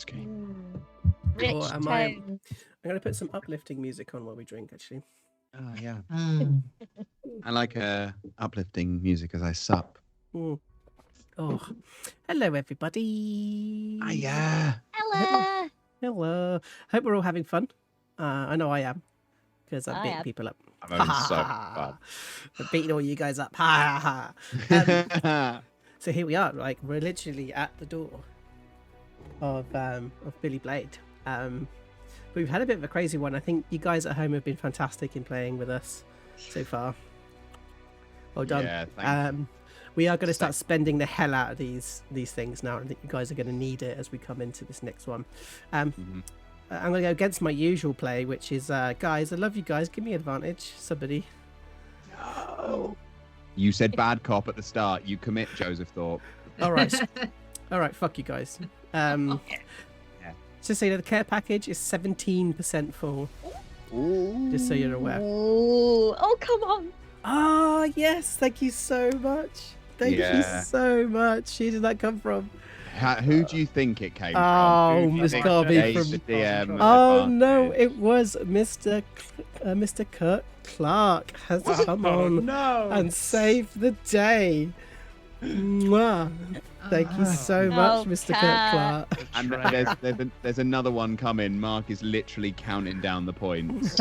Okay. Rich Or am tone. I'm going to put some uplifting music on while we drink, actually. Oh, yeah. I like uplifting music as I sup. Oh, hello, everybody. Yeah. Hello. Hello. Hope we're all having fun. I know I am, because I'm I beating am. people up. I'm having so much I'm beating all you guys up. Ha ha ha. fun. So here we are, like we're literally at the door of Billy Blade. We've had a bit of a crazy one. I think you guys at home have been fantastic in playing with us so far. Well done. Yeah, thank you. We are going to start spending the hell out of these things now. I think you guys are going to need it as we come into this next one. I'm going to go against my usual play, which is, guys, I love you guys. Give me advantage, somebody. No. You said bad cop at the start. You commit, Joseph Thorpe. All right. All right, fuck you guys. Just so you know, the care package is 17% full. Ooh. Just so you're aware. Ooh. Oh, come on. Ah, yes. Thank you so much. Thank you so much. Who did that come from? Who do you think it came Oh, from? Miss Garvey from... The DM Oh, advantage? no. It was Mr. Kurt Clark has come on and saved the day. Mwah. Thank you so much, Mr. Kurt Clark. And there's another one coming. Mark is literally counting down the points.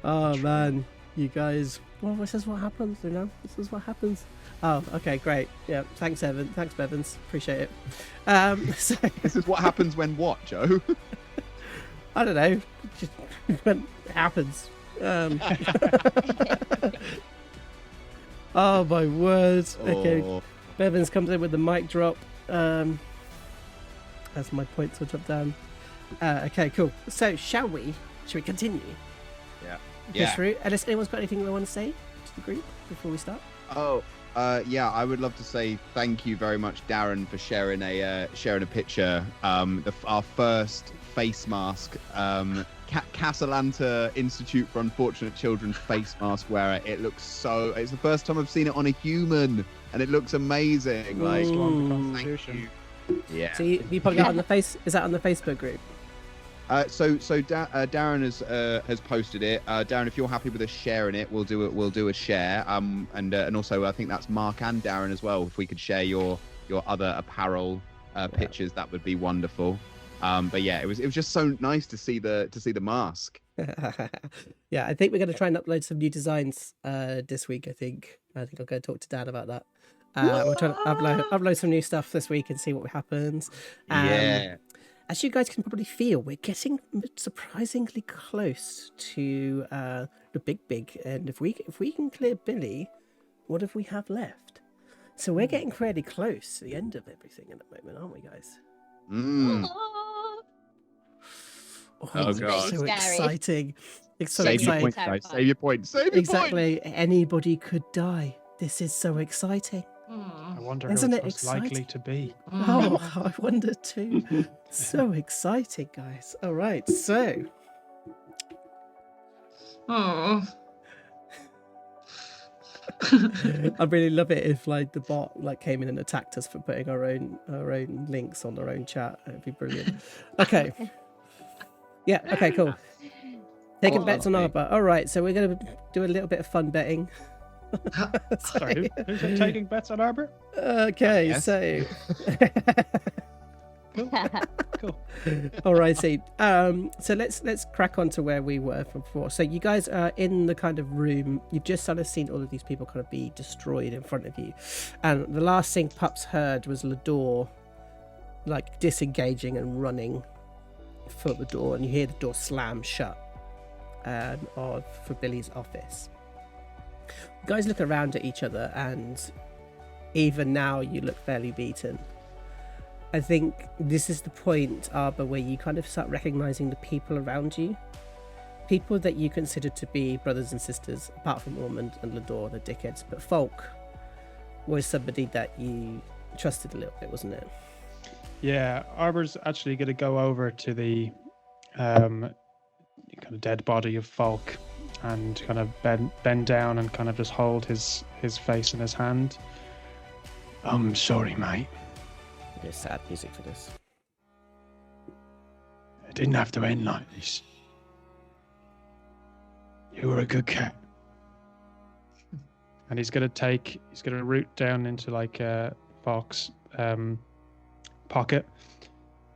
Oh, man. You guys... Well, this is what happens, you know? This is what happens. Oh, okay, great. Yeah, thanks, Evan. Thanks, Bevins. Appreciate it. So... This is what happens when what, Joe? I don't know. Just when it happens. Oh, my word. Okay. Oh. Bevins comes in with the mic drop. As my points will drop down. Okay, cool. So, shall we continue? Yeah. Through. Unless anyone's got anything they want to say to the group before we start? Oh, yeah. I would love to say thank you very much, Darren, for sharing a picture. Our first face mask. Cassalanter Institute for Unfortunate Children face mask wearer. It looks so. It's the first time I've seen it on a human, and it looks amazing. Like, thank you. Yeah. So you put that on the face? Is that on the Facebook group? So Darren has posted it. Darren, if you're happy with us sharing it, we'll do a share. And also I think that's Mark and Darren as well. If we could share your other apparel pictures, that would be wonderful. But yeah, it was just so nice to see the mask. Yeah, I think we're going to try and upload some new designs this week. I think I'm going to talk to Dan about that. We're trying to upload some new stuff this week and see what happens. Yeah. As you guys can probably feel, we're getting surprisingly close to the big end. If we can clear Billy, what have we have left? So we're getting fairly close to the end of everything at the moment, aren't we, guys? Oh God! So exciting! It's so Save your exciting. point, guys. Save your point. Save your Exactly. Anybody could die. This is so exciting. I wonder Isn't who it it's most likely exciting? to be. Oh, I wonder too. So exciting, guys. All right, so. Oh. I'd really love it if like the bot came in and attacked us for putting our own links on our own chat. It'd be brilliant. Okay. Yeah. Okay. Cool. Taking bets on Arfa. All right. So we're gonna do a little bit of fun betting. Sorry, who's taking bets on Arbor? Okay. Yes. So. Cool. All righty. So let's crack on to where we were from before. So you guys are in the kind of room. You've just sort of seen all of these people kind of be destroyed in front of you, and the last thing Pups heard was Lador, like disengaging and running for the door, and you hear the door slam shut, for Billy's office. You guys look around at each other, and even now you look fairly beaten. I think this is the point, Arba, where you kind of start recognizing the people around you. People that you consider to be brothers and sisters, apart from Ormond and Lador, the dickheads. But Folk was somebody that you trusted a little bit, wasn't it? Yeah, Arbor's actually going to go over to the kind of dead body of Falk and kind of bend down and kind of just hold his face in his hand. I'm sorry, mate. There's sad music for this. It didn't have to end like this. You were a good cat. And he's gonna root down into like a Fox pocket,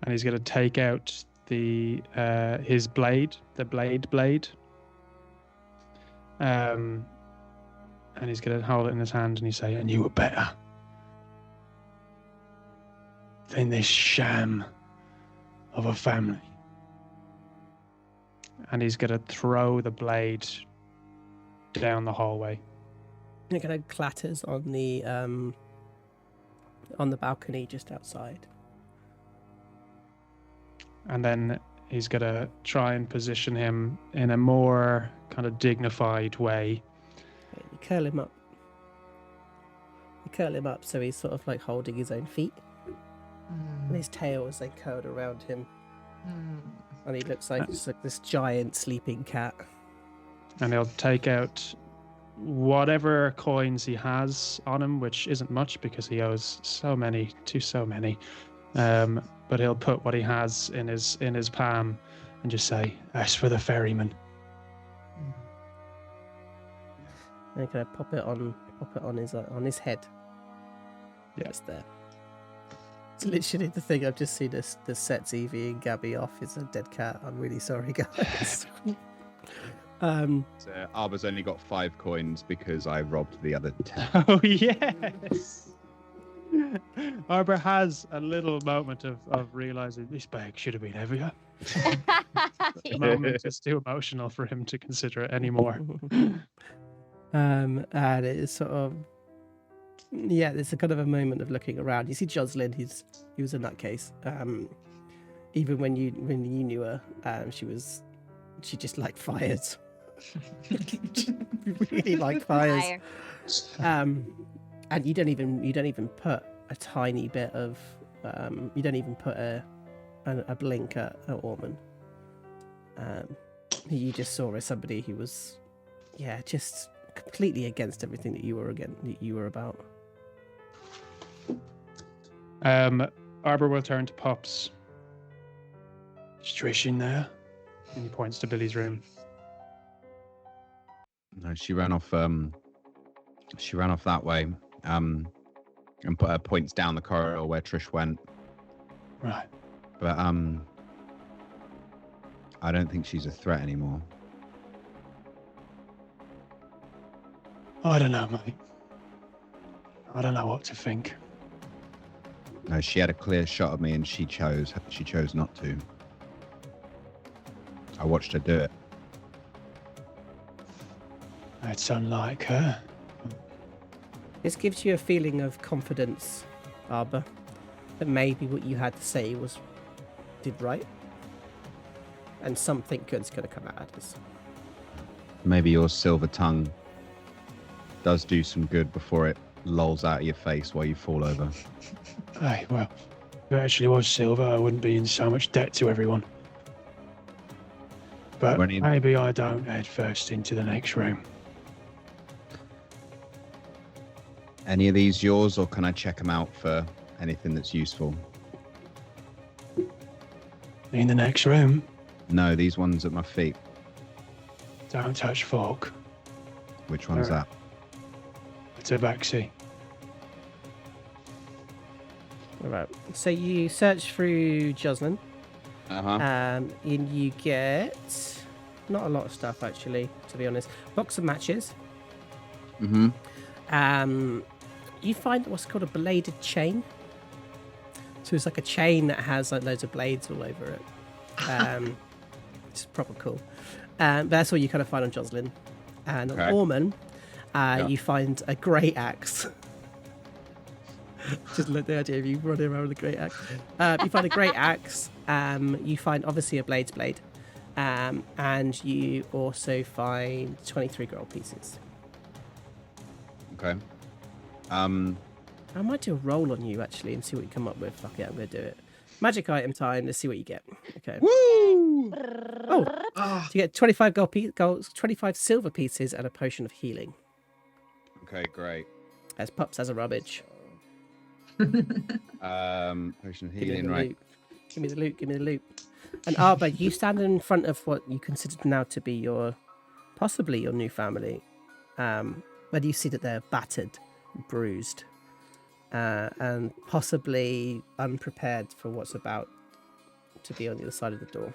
and he's gonna take out his blade, the blade. And he's gonna hold it in his hand, and he's saying, "And you were better than this sham of a family." And he's gonna throw the blade down the hallway. It kind of clatters on the balcony just outside. And then he's gonna try and position him in a more kind of dignified way. You curl him up. You curl him up so he's sort of like holding his own feet. And his tail is like curled around him. And he looks like just like this giant sleeping cat. And he'll take out whatever coins he has on him, which isn't much because he owes so many. But he'll put what he has in his palm and just say, "That's for the ferryman." And kind of pop it on his head. Yeah. Just there. It's literally the thing I've just seen that sets Evie and Gabby off is a dead cat. I'm really sorry, guys. So Arba's only got 5 coins because I robbed the other 10. Oh yes. Arbor has a little moment of realizing this bag should have been heavier. The moment is too emotional for him to consider it anymore. And it's sort of, yeah, there's a kind of a moment of looking around. You see Jocelyn, he was a nutcase. Even when you knew her, she just liked fires. Really liked fires. And you don't even put a tiny bit of you don't even put a blink at Orman. You just saw as somebody who was, yeah, just completely against everything that you were about. Arbor will turn to Pops. Is Trish in there? And he points to Billy's room. No, she ran off that way. And put her points down the corridor where Trish went. Right. But I don't think she's a threat anymore. I don't know, mate. I don't know what to think. No, she had a clear shot of me and she chose not to. I watched her do it. That's unlike her. This gives you a feeling of confidence, Arbor, that maybe what you had to say did right, and something good's going to come out of this. Maybe your silver tongue does do some good before it lolls out of your face while you fall over. Hey, well, if it actually was silver, I wouldn't be in so much debt to everyone. But maybe I don't head first into the next room. Any of these yours, or can I check them out for anything that's useful? In the next room? No, these ones at my feet. Don't touch fork. Which one's that? Tabaxi. All right. So you search through Jocelyn. And you get not a lot of stuff, actually, to be honest. Box of matches. You find what's called a bladed chain. So it's like a chain that has like loads of blades all over it. It's proper cool. But that's all you kind of find on Jocelyn. And on Orman, you find a great axe. Just like the idea of you running around with a great axe. You find a great axe. You find obviously a blade's blade. And you also find 23 gold pieces. Okay. I might do a roll on you actually and see what you come up with. Fuck it, I'm gonna do it. Magic item time. Let's see what you get. Okay. Woo! Oh, Oh, you get 25 gold, 25 silver pieces, and a potion of healing. Okay, great. As Pups has a rubbish. Potion of Give me healing, the right? loot. Give me the loot. Give me the loot. And Arba, you stand in front of what you consider now to be possibly your new family. But you see that they're battered, bruised, and possibly unprepared for what's about to be on the other side of the door.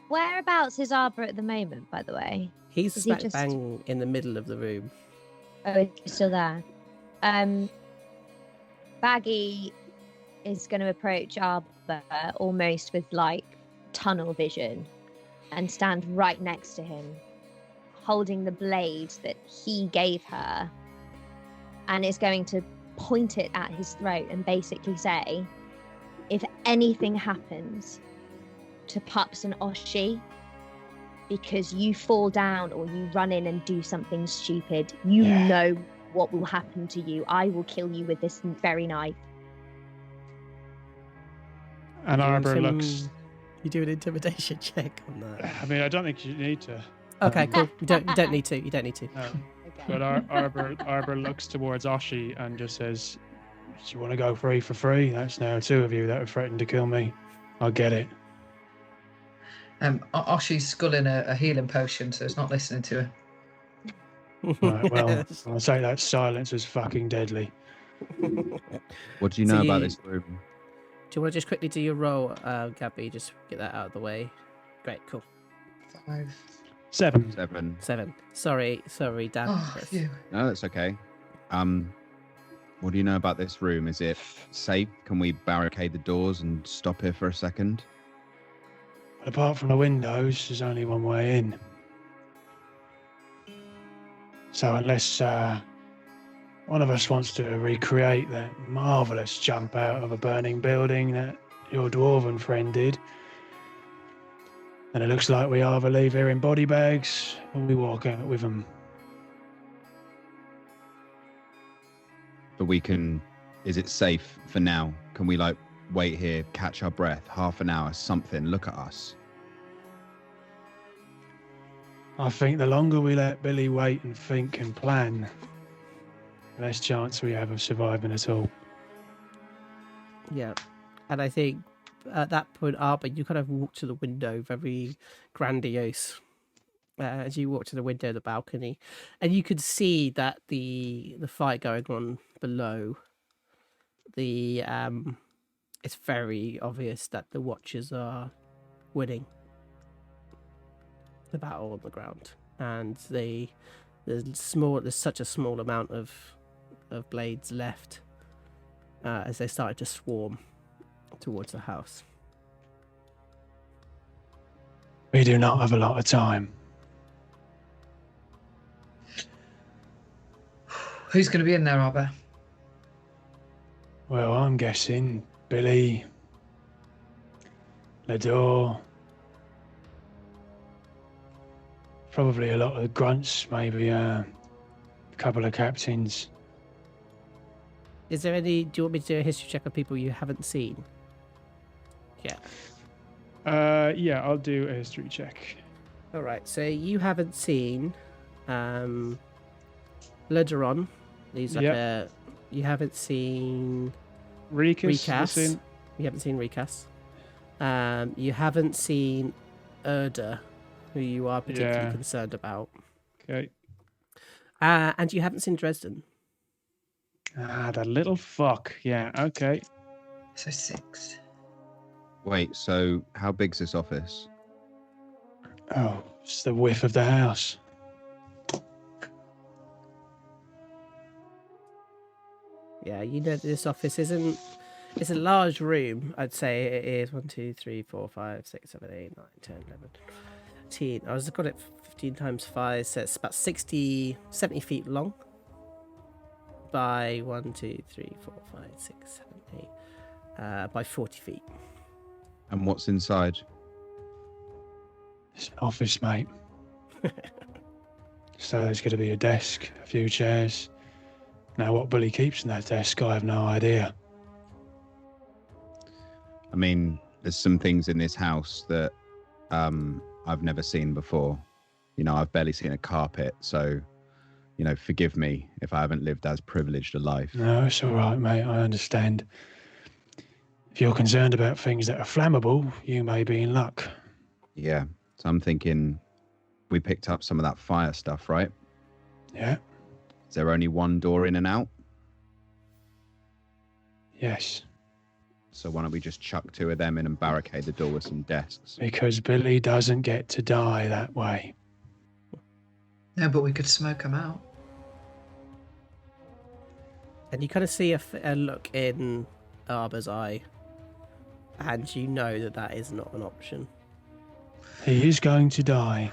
Whereabouts is Arbor at the moment, by the way? He's Is he smack just- bang in the middle of the room. Oh, he's still there. Baggy is going to approach Arbor almost with like tunnel vision and stand right next to him, holding the blade that he gave her, and is going to point it at his throat and basically say, if anything happens to Pups and Oshi because you fall down or you run in and do something stupid, you know what will happen to you. I will kill you with this very knife. And Do you want Arbor him- looks. You do an intimidation check on that. I mean, I don't think you need to. Okay, cool. You don't need to. You don't need to. No. But Arbor looks towards Oshi and just says, "Do you want to go free for free? That's now two of you that have threatened to kill me. I'll get it." Oshi's sculling a healing potion, so it's not listening to her. Right, well, Yes. I'll say that silence was fucking deadly. What do you So know about you- this room? Do you want to just quickly do your roll, Gabby? Just get that out of the way. Great, cool. 5. 7. 7. 7. Sorry, Dan. Oh, Yes. phew. No, that's okay. What do you know about this room? Is it safe? Can we barricade the doors and stop here for a second? Apart from the windows, there's only one way in. So unless one of us wants to recreate that marvellous jump out of a burning building that your dwarven friend did, then it looks like we either leave here in body bags or we walk out with them. But we can. Is it safe for now? Can we like wait here, catch our breath, half an hour, something? Look at us. I think the longer we let Billy wait and think and plan, the less chance we have of surviving at all. Yeah. And I think at that point, Arbor, you kind of walk to the window, very grandiose, as you walk to the window, the balcony, and you could see that the fight going on below. It's very obvious that the Watchers are winning the battle on the ground, and there's such a small amount of blades left as they started to swarm towards the house. We do not have a lot of time. Who's going to be in there, Arbor? Well, I'm guessing Billy, Lador, probably a lot of grunts, maybe a couple of captains. Is there any? Do you want me to do a history check of people you haven't seen? Yeah. Yeah, I'll do a history check. All right. So you haven't seen Lederon. He's like Yep. You haven't seen Recast. Recast. You haven't seen Recast. You haven't seen Erda, who you are particularly Yeah. concerned about. Okay. And you haven't seen Dresden. Ah, that little fuck. Yeah, okay. So 6. Wait, so how big's this office? Oh, it's the width of the house. Yeah, you know that this office isn't. It's a large room. I'd say it is 1, 2, 3, 4, 5, 6, 7, 8, 9, 10, 11, 15. I was got it 15 times 5, so it's about 70 feet long. By 1, 2, 3, 4, 5, 6, 7, 8. By 40 feet. And what's inside? It's an office, mate. So there's going to be a desk, a few chairs. Now, what Billy keeps in that desk, I have no idea. I mean, there's some things in this house that I've never seen before. I've barely seen a carpet, so forgive me if I haven't lived as privileged a life. No, it's all right, mate. I understand. If you're concerned about things that are flammable, you may be in luck. Yeah. So I'm thinking we picked up some of that fire stuff, right? Yeah. Is there only one door in and out? Yes. So why don't we just chuck 2 of them in and barricade the door with some desks? Because Billy doesn't get to die that way. No, but we could smoke them out. And you kind of see a look in Arba's eye, and you know that is not an option. He is going to die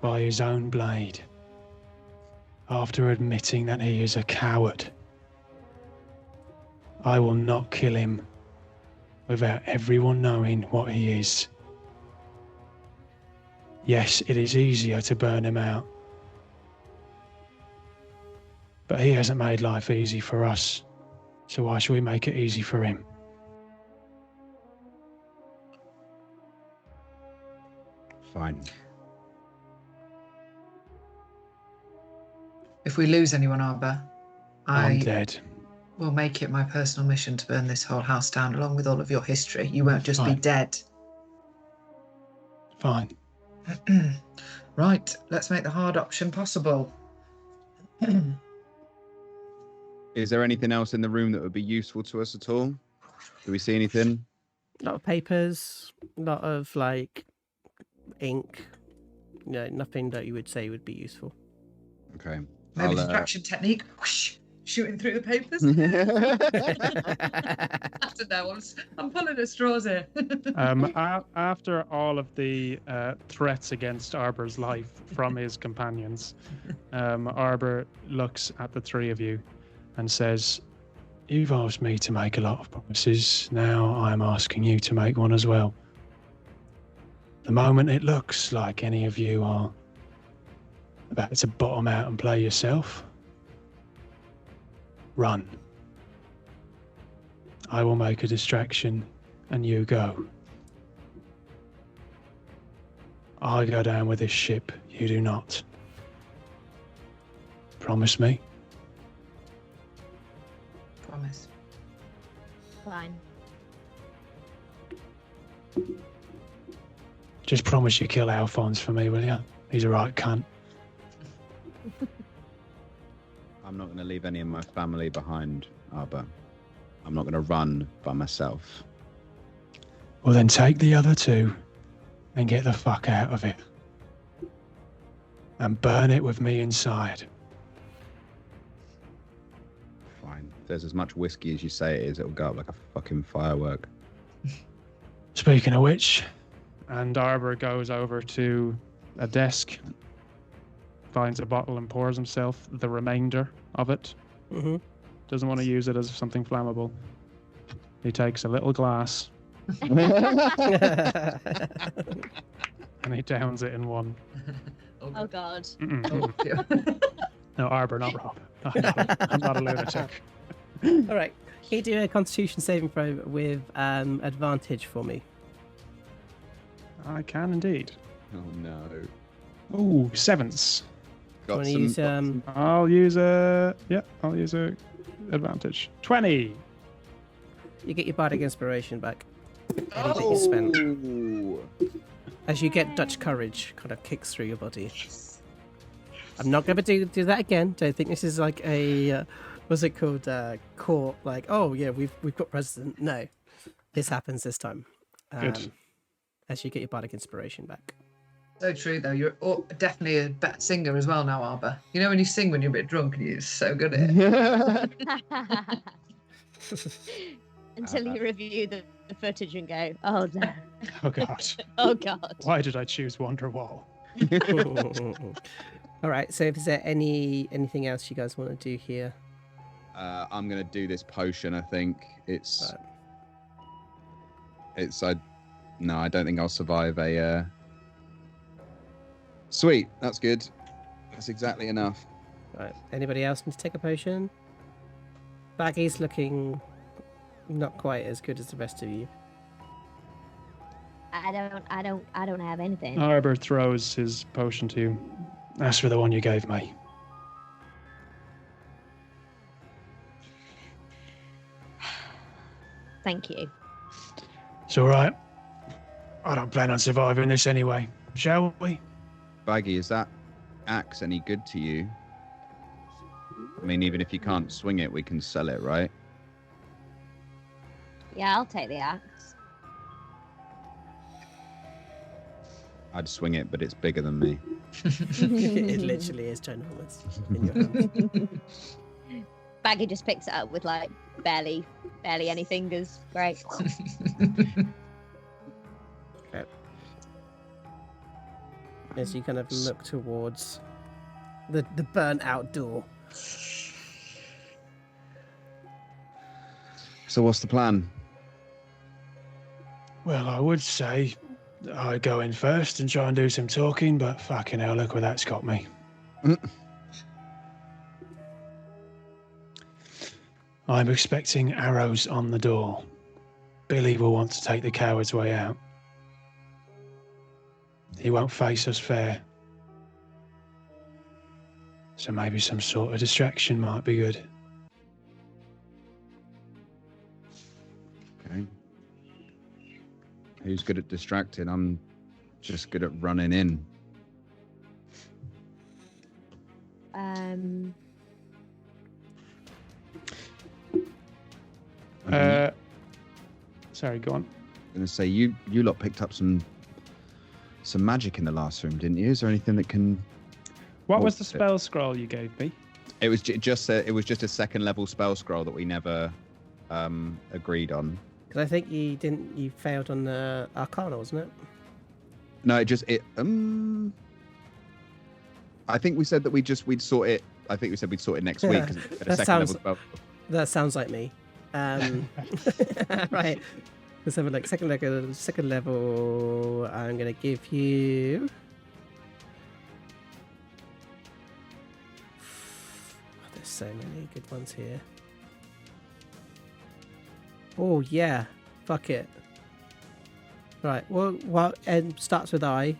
by his own blade after admitting that he is a coward. I will not kill him without everyone knowing what he is. Yes, it is easier to burn him out. But he hasn't made life easy for us, so why should we make it easy for him? Fine. If we lose anyone, Arba, I'm I dead. will make it my personal mission to burn this whole house down along with all of your history. You won't just be Fine. dead. Fine. Right, let's make the hard option possible. Is there anything else in the room that would be useful to us at all? Do we see anything? A lot of papers, a lot of ink. Nothing that you would say would be useful. Okay. Maybe distraction technique. Whoosh, shooting through the papers. I don't know. I'm pulling at straws here. After all of the threats against Arbor's life from his companions, Arbor looks at the 3 of you and says, "You've asked me to make a lot of promises. Now I'm asking you to make one as well. The moment it looks like any of you are about to bottom out and play yourself, run. I will make a distraction and you go. I go down with this ship, you do not. Promise me?" Promise. Fine. Just promise you kill Alphonse for me, will you? He's a right cunt. I'm not going to leave any of my family behind, Arba. I'm not going to run by myself. Well, then take the other 2 and get the fuck out of it. And burn it with me inside. Fine. If there's as much whiskey as you say it is, it'll go up like a fucking firework. Speaking of which, and Arbor goes over to a desk, finds a bottle and pours himself the remainder of it. Mm-hmm. Doesn't want to use it as something flammable. He takes a little glass and he downs it in one. Oh God. No, Arbor, not Rob. I'm not a lunatic. All right. Can you do a Constitution saving throw with advantage for me? I can indeed. Oh no. Ooh, 7s. Got Want to use I'll use a advantage. 20. You get your bardic inspiration back. Anything you spent. As you get Dutch courage kind of kicks through your body. I'm not going to do that again. Don't think this is like a what's it called? Court. Like, oh yeah, we've got precedent. No, this happens this time. Good. As you get your bardic inspiration back. So true, though. You're definitely a better singer as well now, Arba. You know when you sing when you're a bit drunk and you're so good at it. Until you review the footage and go, oh no. Oh God. Oh God. Why did I choose Wonderwall? All right. So, is there anything else you guys want to do here? I'm gonna do this potion. I think it's. No, I don't think I'll survive a. Sweet, that's good. That's exactly enough. Right. Anybody else want to take a potion? Baggy's looking not quite as good as the rest of you. I don't have anything. Arbor throws his potion to you. Ask for the one you gave me. Thank you. It's all right. I don't plan on surviving this anyway. Shall we? Baggy, is that axe any good to you? I mean, even if you can't swing it, we can sell it, right? Yeah, I'll take the axe. I'd swing it, but it's bigger than me. It literally is ginormous in your hand. Baggy just picks it up with like barely any fingers. Great. Okay. As you kind of look towards the burnt out door. So what's the plan? Well, I would say that I go in first and try and do some talking, but fucking hell, look where that's got me. I'm expecting arrows on the door. Billy will want to take the coward's way out. He won't face us fair. So maybe some sort of distraction might be good. Okay. Who's good at distracting? I'm just good at running in. Sorry, go on. I'm gonna say you lot picked up some magic in the last room, didn't you? Is there anything that can? What was the What's it? spell scroll you gave me? It was just a second level spell scroll that we never agreed on. Because I think you failed on the Arcana, wasn't it? No, I think we said that we'd sort it. I think we said we'd sort it next week. 'Cause it's a That second sounds- level spell. That sounds like me. Right. Let's have a look. Second level. I'm gonna give you. Oh, there's so many good ones here. Oh yeah, fuck it. Right. Well, and starts with I,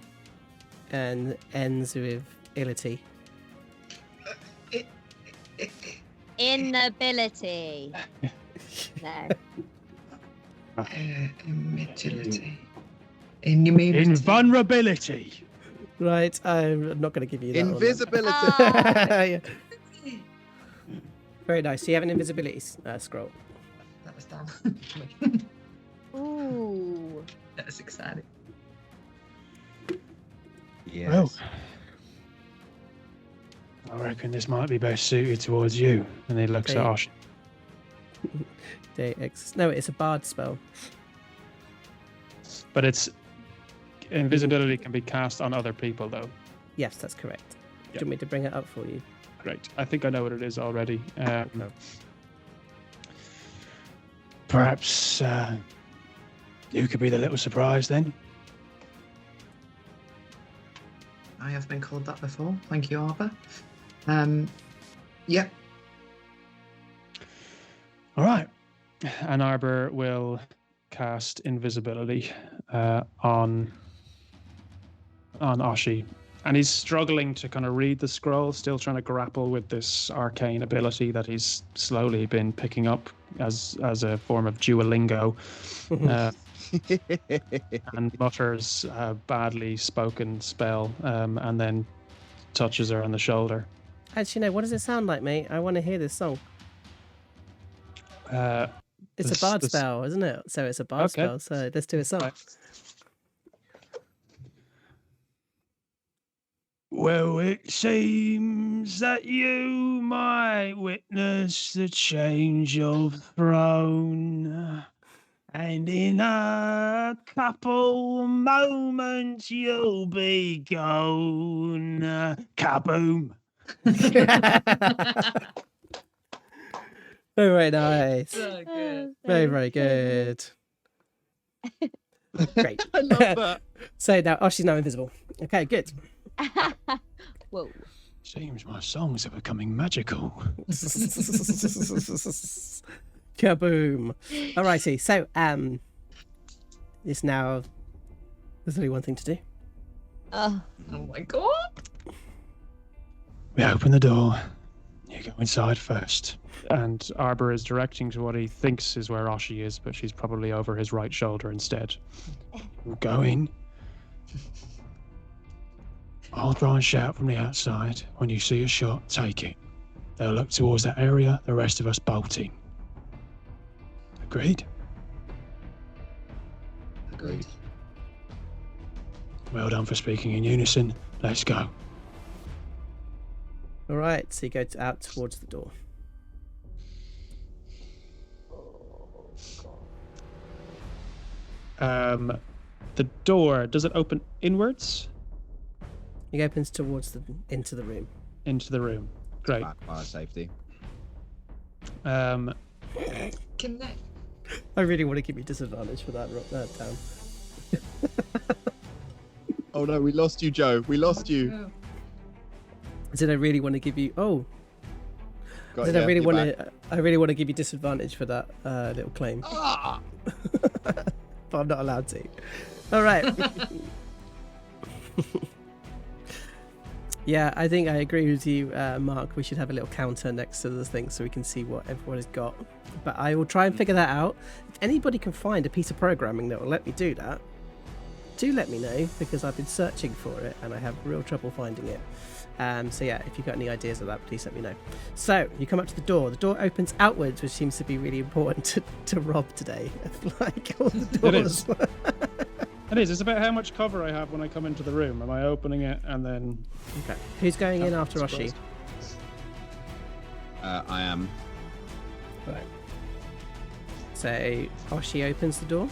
and ends with ility. Inability. No. Immaturity. Inhumility. Invulnerability. Right. I'm not gonna give you that one then. Invisibility. Yeah. Very nice. So you have an invisibility scroll. That was down. Ooh. That's exciting. Yes. Well, I reckon this might be best suited towards you. And he looks at Okay. Osh. No, it's a bard spell. But it's invisibility can be cast on other people, though. Yes, that's correct. Do Yep. you want me to bring it up for you? Great. I think I know what it is already. Perhaps you could be the little surprise then. I have been called that before. Thank you, Arfa. Yep. All right. Ann Arbor will cast invisibility on Oshi. And he's struggling to kind of read the scroll, still trying to grapple with this arcane ability that he's slowly been picking up as a form of Duolingo. And mutters a badly spoken spell and then touches her on the shoulder. Actually, no. What does it sound like, mate? I want to hear this song. It's a bard spell, isn't it? So it's a bard Okay. spell. So let's do a song. Right. Well, it seems that you might witness the change of throne. And in a couple moments you'll be gone. Kaboom. Very nice. So good. Very, very good. Great. I love that. So now, oh, she's now invisible. Okay, good. Whoa. Seems my songs are becoming magical. Kaboom. Alrighty, so it's now There's only one thing to do. Oh, my god. We open the door. You go inside first. And Arbor is directing to what he thinks is where Oshi is, but she's probably over his right shoulder instead. Go in. I'll try and shout from the outside. When you see a shot, take it. They'll look towards that area, the rest of us bolting. Agreed? Agreed. Well done for speaking in unison. Let's go. All right, so you go out towards the door. The door, does it open inwards? It opens towards into the room. Into the room. Great. Fire safety. Can they? I really want to give you disadvantage for that, down. Oh no, we lost you, Joe. We lost you. Oh. Did I really want to give you? Oh, Got did ya, I really you're want back. to? I really want to give you disadvantage for that little claim, Ah! but I'm not allowed to. All right. Yeah, I think I agree with you, Mark. We should have a little counter next to the thing so we can see what everyone has got. But I will try and figure that out. If anybody can find a piece of programming that will let me do that, do let me know, because I've been searching for it and I have real trouble finding it. So yeah, if you've got any ideas of that, please let me know. So you come up to the door. The door opens outwards, which seems to be really important to Rob today. Like all the doors. It is. It's about how much cover I have when I come into the room. Am I opening it and then... Okay. Who's going in after Oshi? I am. Right. So Oshi opens the door.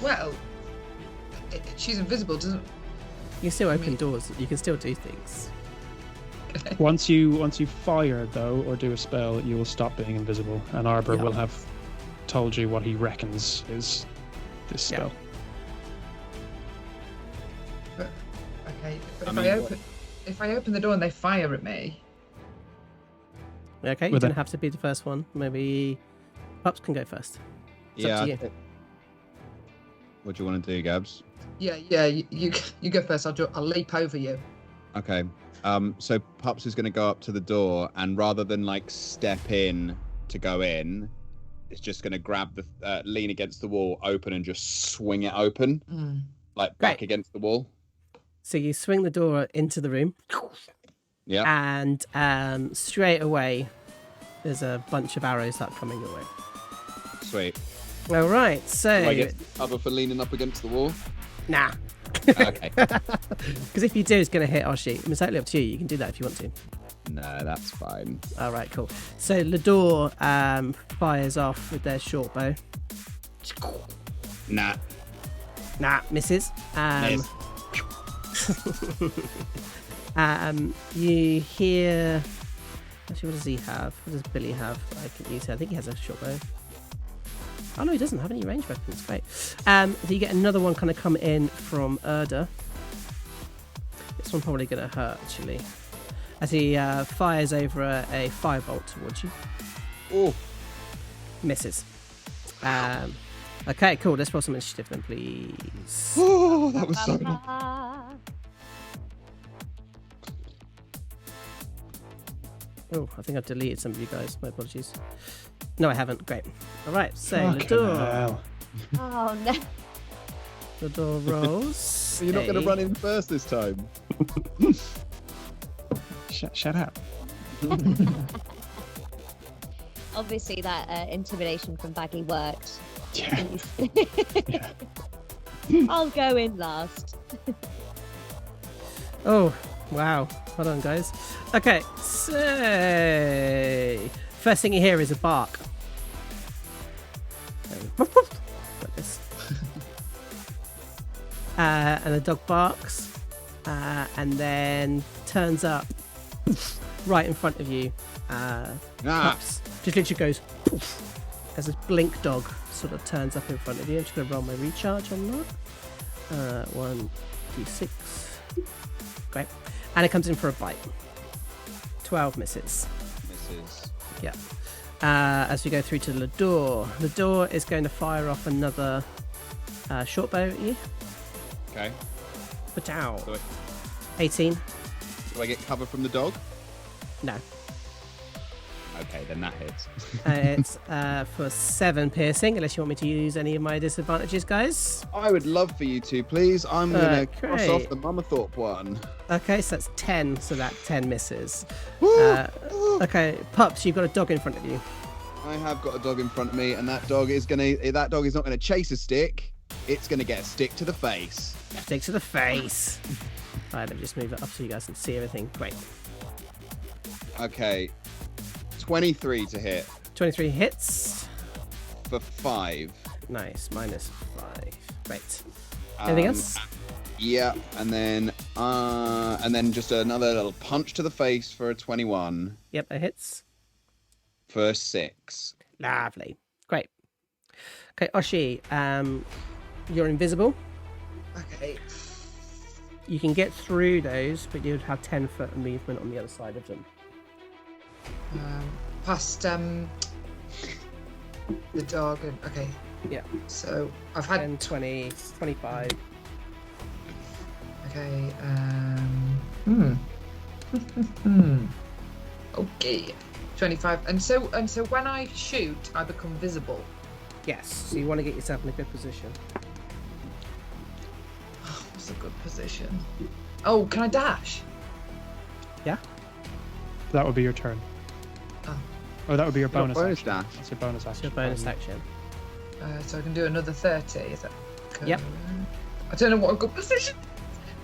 Well, she's invisible, doesn't? You can still open doors. You can still do things. Once you fire, though, or do a spell, you will stop being invisible. And Arbor Yeah. will have told you what he reckons is this spell. But, okay, but I if I open the door and they fire at me, Okay, you're With going to a- have to be the first one. Maybe Pups can go first. It's up to you. What do you want to do, Gabs? yeah, you go first. I'll leap over you. Okay. So Pups is going to go up to the door, and rather than like step in to go in, it's just going to grab the lean against the wall, open, and just swing it open, like back Great. against the wall. So you swing the door into the room, Yeah. and straight away there's a bunch of arrows that are coming your way. Sweet. All right, Do so I get cover for leaning up against the wall? nah, Okay. because if you do, it's going to hit Oshi. It's totally up to you. You can do that if you want to. No, that's fine. All right, cool. So Lador fires off with their short bow. Nah. Nah, misses. Miss. You hear. Actually, what does he have? What does Billy have? I can use. I think he has a short bow. Oh no, he doesn't have any ranged weapons. Great. So you get another one kind of come in from Erda. This one probably going to hurt actually, as he fires over a firebolt towards you. Oh. Misses. Okay, cool. Let's roll some initiative then, please. Oh, that was so. Oh, I think I've deleted some of you guys. My apologies. No, I haven't. Great. All right, so Fucking Lador. hell. oh no. Lador rolls. You're not going to run in first this time. Shut up. Obviously, that intimidation from Baggy worked. Yeah. Yeah. I'll go in last. Oh, wow. Hold on, guys. Okay, so first thing you hear is a bark. Like this. And the dog barks, and then turns up right in front of you. Pups just literally goes poof, as this blink dog sort of turns up in front of you. I'm just going to roll my recharge on that. 1d6. Great. And it comes in for a bite. 12 misses. Misses. Yeah. as we go through to the door. The door is going to fire off another short bow at you. Okay. Put out. Do 18. I get cover from the dog? No. Okay, then that hits. It's for 7 piercing, unless you want me to use any of my disadvantages, guys. I would love for you to, please. I'm going to cross Okay. off the Mamathorpe one. Okay, so that's 10, so that 10 misses. Woo! Okay, Pups, you've got a dog in front of you. I have got a dog in front of me, and that dog is not going to chase a stick. It's going to get a stick to the face. Stick to the face. Alright, let me just move it up so you guys can see everything. Great. Okay. 23 to hit 23 hits. for 5. Nice, -5. Great. Anything else? Yeah, and then just another little punch to the face for a 21 Yep, that hits. for 6. Lovely. Great. Okay, Oshi, you're invisible. Okay. You can get through those, but you'd have 10 foot of movement on the other side of them. Past the dog. Okay. Yeah. So I've had 10, 20, 25. Okay. Okay. 25. And so when I shoot, I become visible. Yes, so you want to get yourself in a good position. What's a good position? Oh, can I dash? Yeah? That would be your turn. Oh, that would be your Got bonus bonus action. dash. That's your bonus That's action. your bonus action. So I can do another 30. Is that? Yep. I don't know what a good position.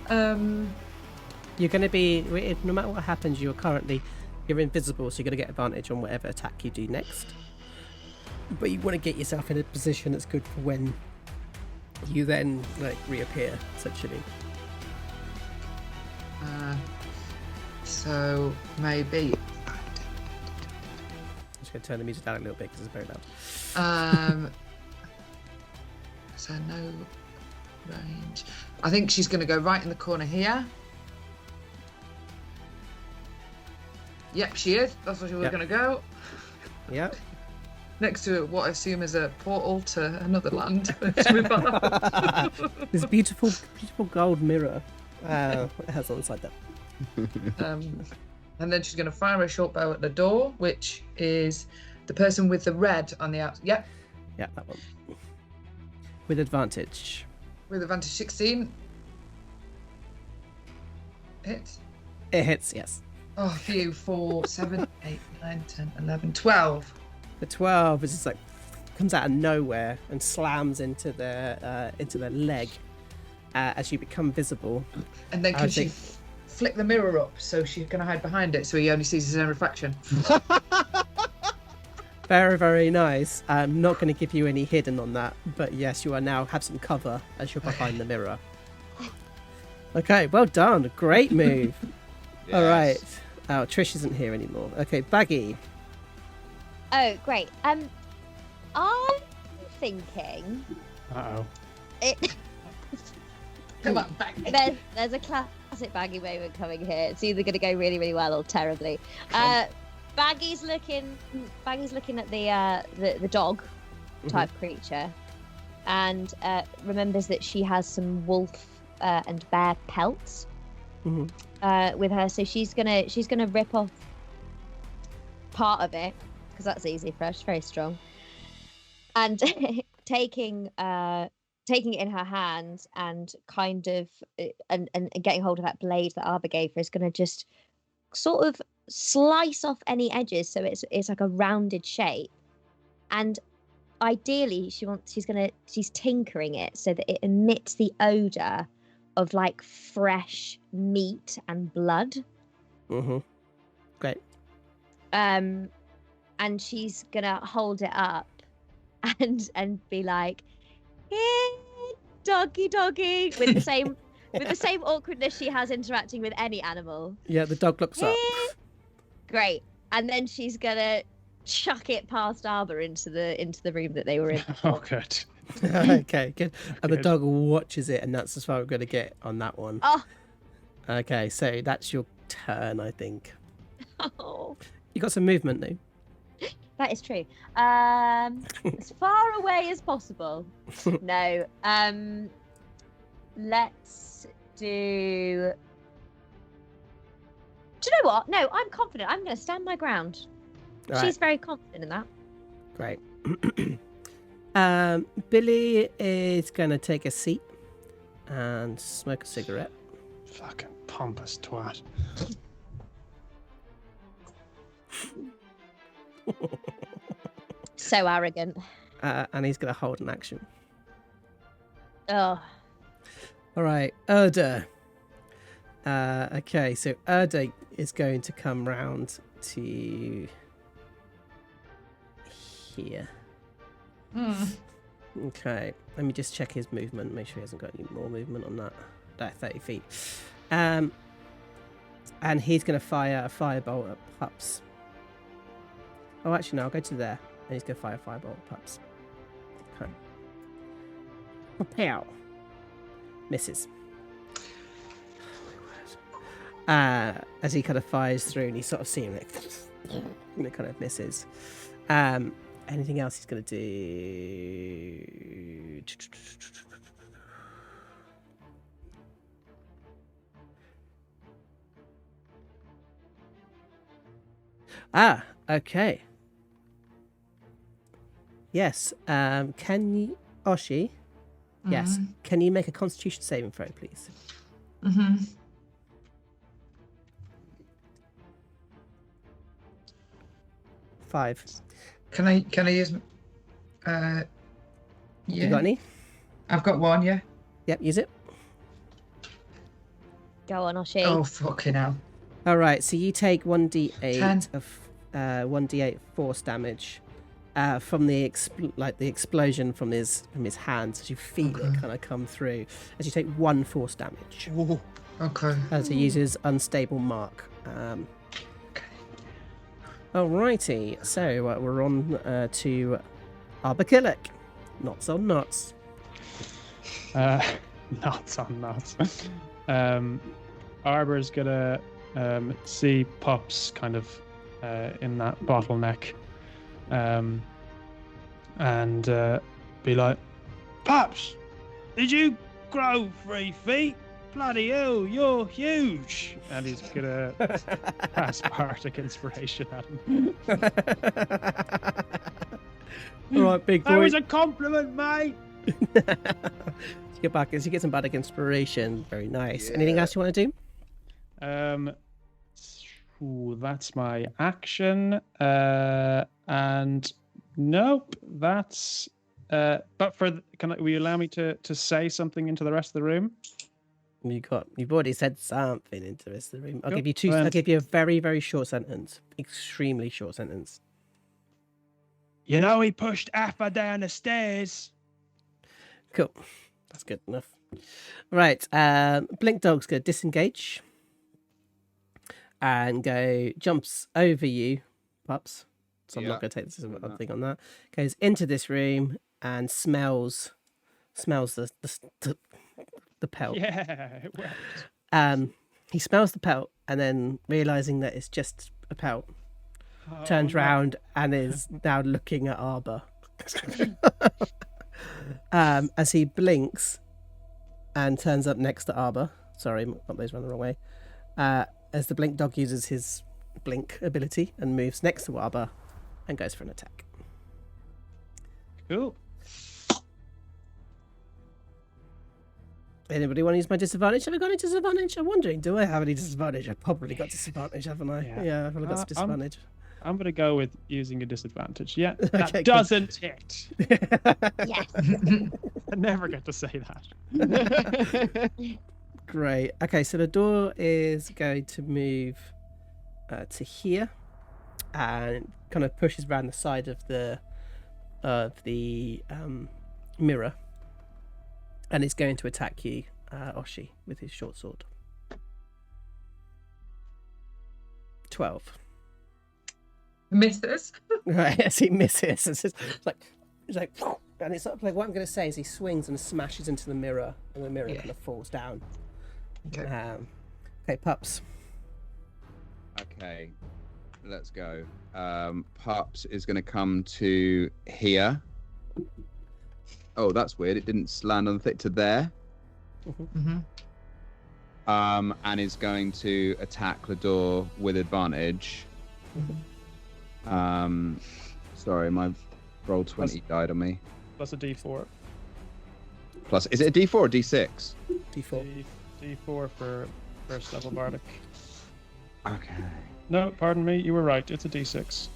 You're going to be, no matter what happens, you're invisible, so you're going to get advantage on whatever attack you do next. But you want to get yourself in a position that's good for when you then reappear, essentially. So maybe. I'm just going to turn the music down a little bit because it's very loud. So no range. I think she's going to go right in the corner here. Yep, she is. That's where she was Yep. going to go. Yeah. Next to what I assume is a portal to another land. This beautiful gold mirror it has on the side there. And then she's going to fire a short bow at the door, which is the person with the red on the outside. Yep, Yeah, that one. With advantage. with advantage 16. Hits. It hits, yes. Oh, phew. 4, 7, 8, 9, 10, 11, 12. The 12 is just comes out of nowhere and slams into their leg as you become visible. And then can she flick the mirror up so she can hide behind it so he only sees his own reflection? Very, very nice. I'm not going to give you any hidden on that, but yes, you are now have some cover as you're behind the mirror. Okay, well done. Great move. Yes. All right. Oh, Trish isn't here anymore. Okay, Baggy. Oh, great. I'm thinking Uh-oh. it. Come on, back. There's a classic Baggy moment coming here. It's either going to go really, really well or terribly. Baggy's looking at the dog type creature, and remembers that she has some wolf and bear pelts with her. So she's gonna rip off part of it because that's easy for her. She's very strong, and taking it in her hand and kind of and getting hold of that blade that Arba gave her is gonna just sort of slice off any edges so it's like a rounded shape, and ideally she's tinkering it so that it emits the odor of like fresh meat and blood. Great. And she's gonna hold it up and be like, "Here, doggy with the same with the same awkwardness she has interacting with any animal." Yeah, the dog looks up. Great. And then she's gonna chuck it past Arba into the room that they were in. Oh, good. Okay, good. And the Good. dog watches it, and that's as far we're going to get on that one. Oh. Okay, so that's your turn, I think. Oh. You got some movement, though. That is true. As far away as possible. No. Let's do. Do you know what? No, I'm confident. I'm going to stand my ground. All She's right, very confident in that. great. Billy is going to take a seat and smoke a cigarette. Fucking pompous twat. So arrogant. And he's going to hold an action. Oh, All right, Erda. Okay, so Erda is going to come round to here. Okay, let me just check his movement. Make sure he hasn't got any more movement on that 30 feet. And he's going to fire a firebolt at Pups. Oh, actually, no, I'll go to there. And he's going to fire a firebolt at Pups. Okay. Pow. Misses. As he kind of fires through and he's sort of seeing it. And it kind of misses. Anything else he's going to do? Okay. Yes. Can you, Oshi? Yes. Can you make a Constitution saving throw, please? 5. Can I use? Yeah. You got any? I've got one. Yeah. Yep. Use it. go on, Oshi. Oh fucking hell! All right. So you take 1d8 10. of 1d8 force damage from the explosion from his hands as you feel it kind of come through. As you take 1 force damage. Okay. As he uses unstable mark. Alrighty, so we're on to Arbakillic. Knots on knots. Knots on knots. Arbor's gonna see Pups kind of in that bottleneck, and be like, "Pups, did you grow 3 feet? Bloody hell, you're huge!" And he's gonna pass Bardic Inspiration at him. All right, big boy. That was a compliment, mate. Get back as you get some Bardic Inspiration. Very nice. Yeah. Anything else you want to do? That's my action. And nope, that's. But will you allow me to say something into the rest of the room? You've already said something into the rest of the room. I'll Cool. give you 2. I'll give you a very, very short sentence. Extremely short sentence. You know, he pushed Arfa down the stairs. Cool. That's good enough. Right. Blink Dog's going to disengage and jumps over you, Pups. So I'm not going to take this as one thing on that. Goes into this room and smells the pelt. Yeah, it worked. He smells the pelt and then realizing that it's just a pelt, turns round and is now looking at Arbor. As he blinks and turns up next to Arbor. Sorry, those run the wrong way. As the Blink Dog uses his blink ability and moves next to Arbor and goes for an attack. Cool. Anybody want to use my disadvantage? Have I got any disadvantage? I'm wondering, do I have any disadvantage? I've probably got disadvantage, haven't I? Yeah, I've probably got some disadvantage. I'm going to go with using a disadvantage. Yeah, that Okay, doesn't hit. Yes. I never get to say that. Great. Okay, so the door is going to move to here and kind of pushes around the side of the mirror. And it's going to attack you, Oshi, with his short sword. 12. Misses. Right, as he misses. It's like, and it's sort of like what I'm going to say is he swings and smashes into the mirror, and the mirror kind of falls down. Okay. Okay, Pups. Okay. let's go. Pups is going to come to here. Oh, that's weird. It didn't land on the thing to there. Mm-hmm. And is going to attack Lador with advantage. Sorry, my roll 20 died on me. Plus a D4. Plus, is it a D4 or D6? D4. D4 for first level bardic. Okay. No, pardon me. You were right. It's a D6.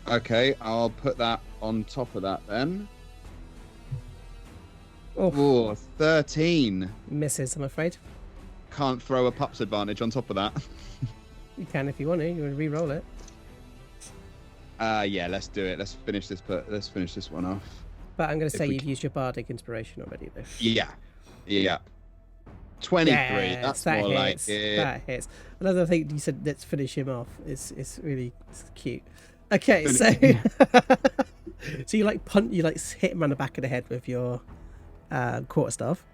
Okay, I'll put that on top of that then. Oh, 13. misses, I'm afraid. Can't throw a pup's advantage on top of that. You can if you want to. You want to re-roll it. Yeah, let's do it. Let's finish this. Let's finish this one off. But I'm going to say we you've used your bardic inspiration already, though. Yeah. 23. Yes, That's that more hits. like it. That hits. Another thing you said, let's finish him off. It's really cute. Okay, so so you like hit him on the back of the head with your quarterstaff.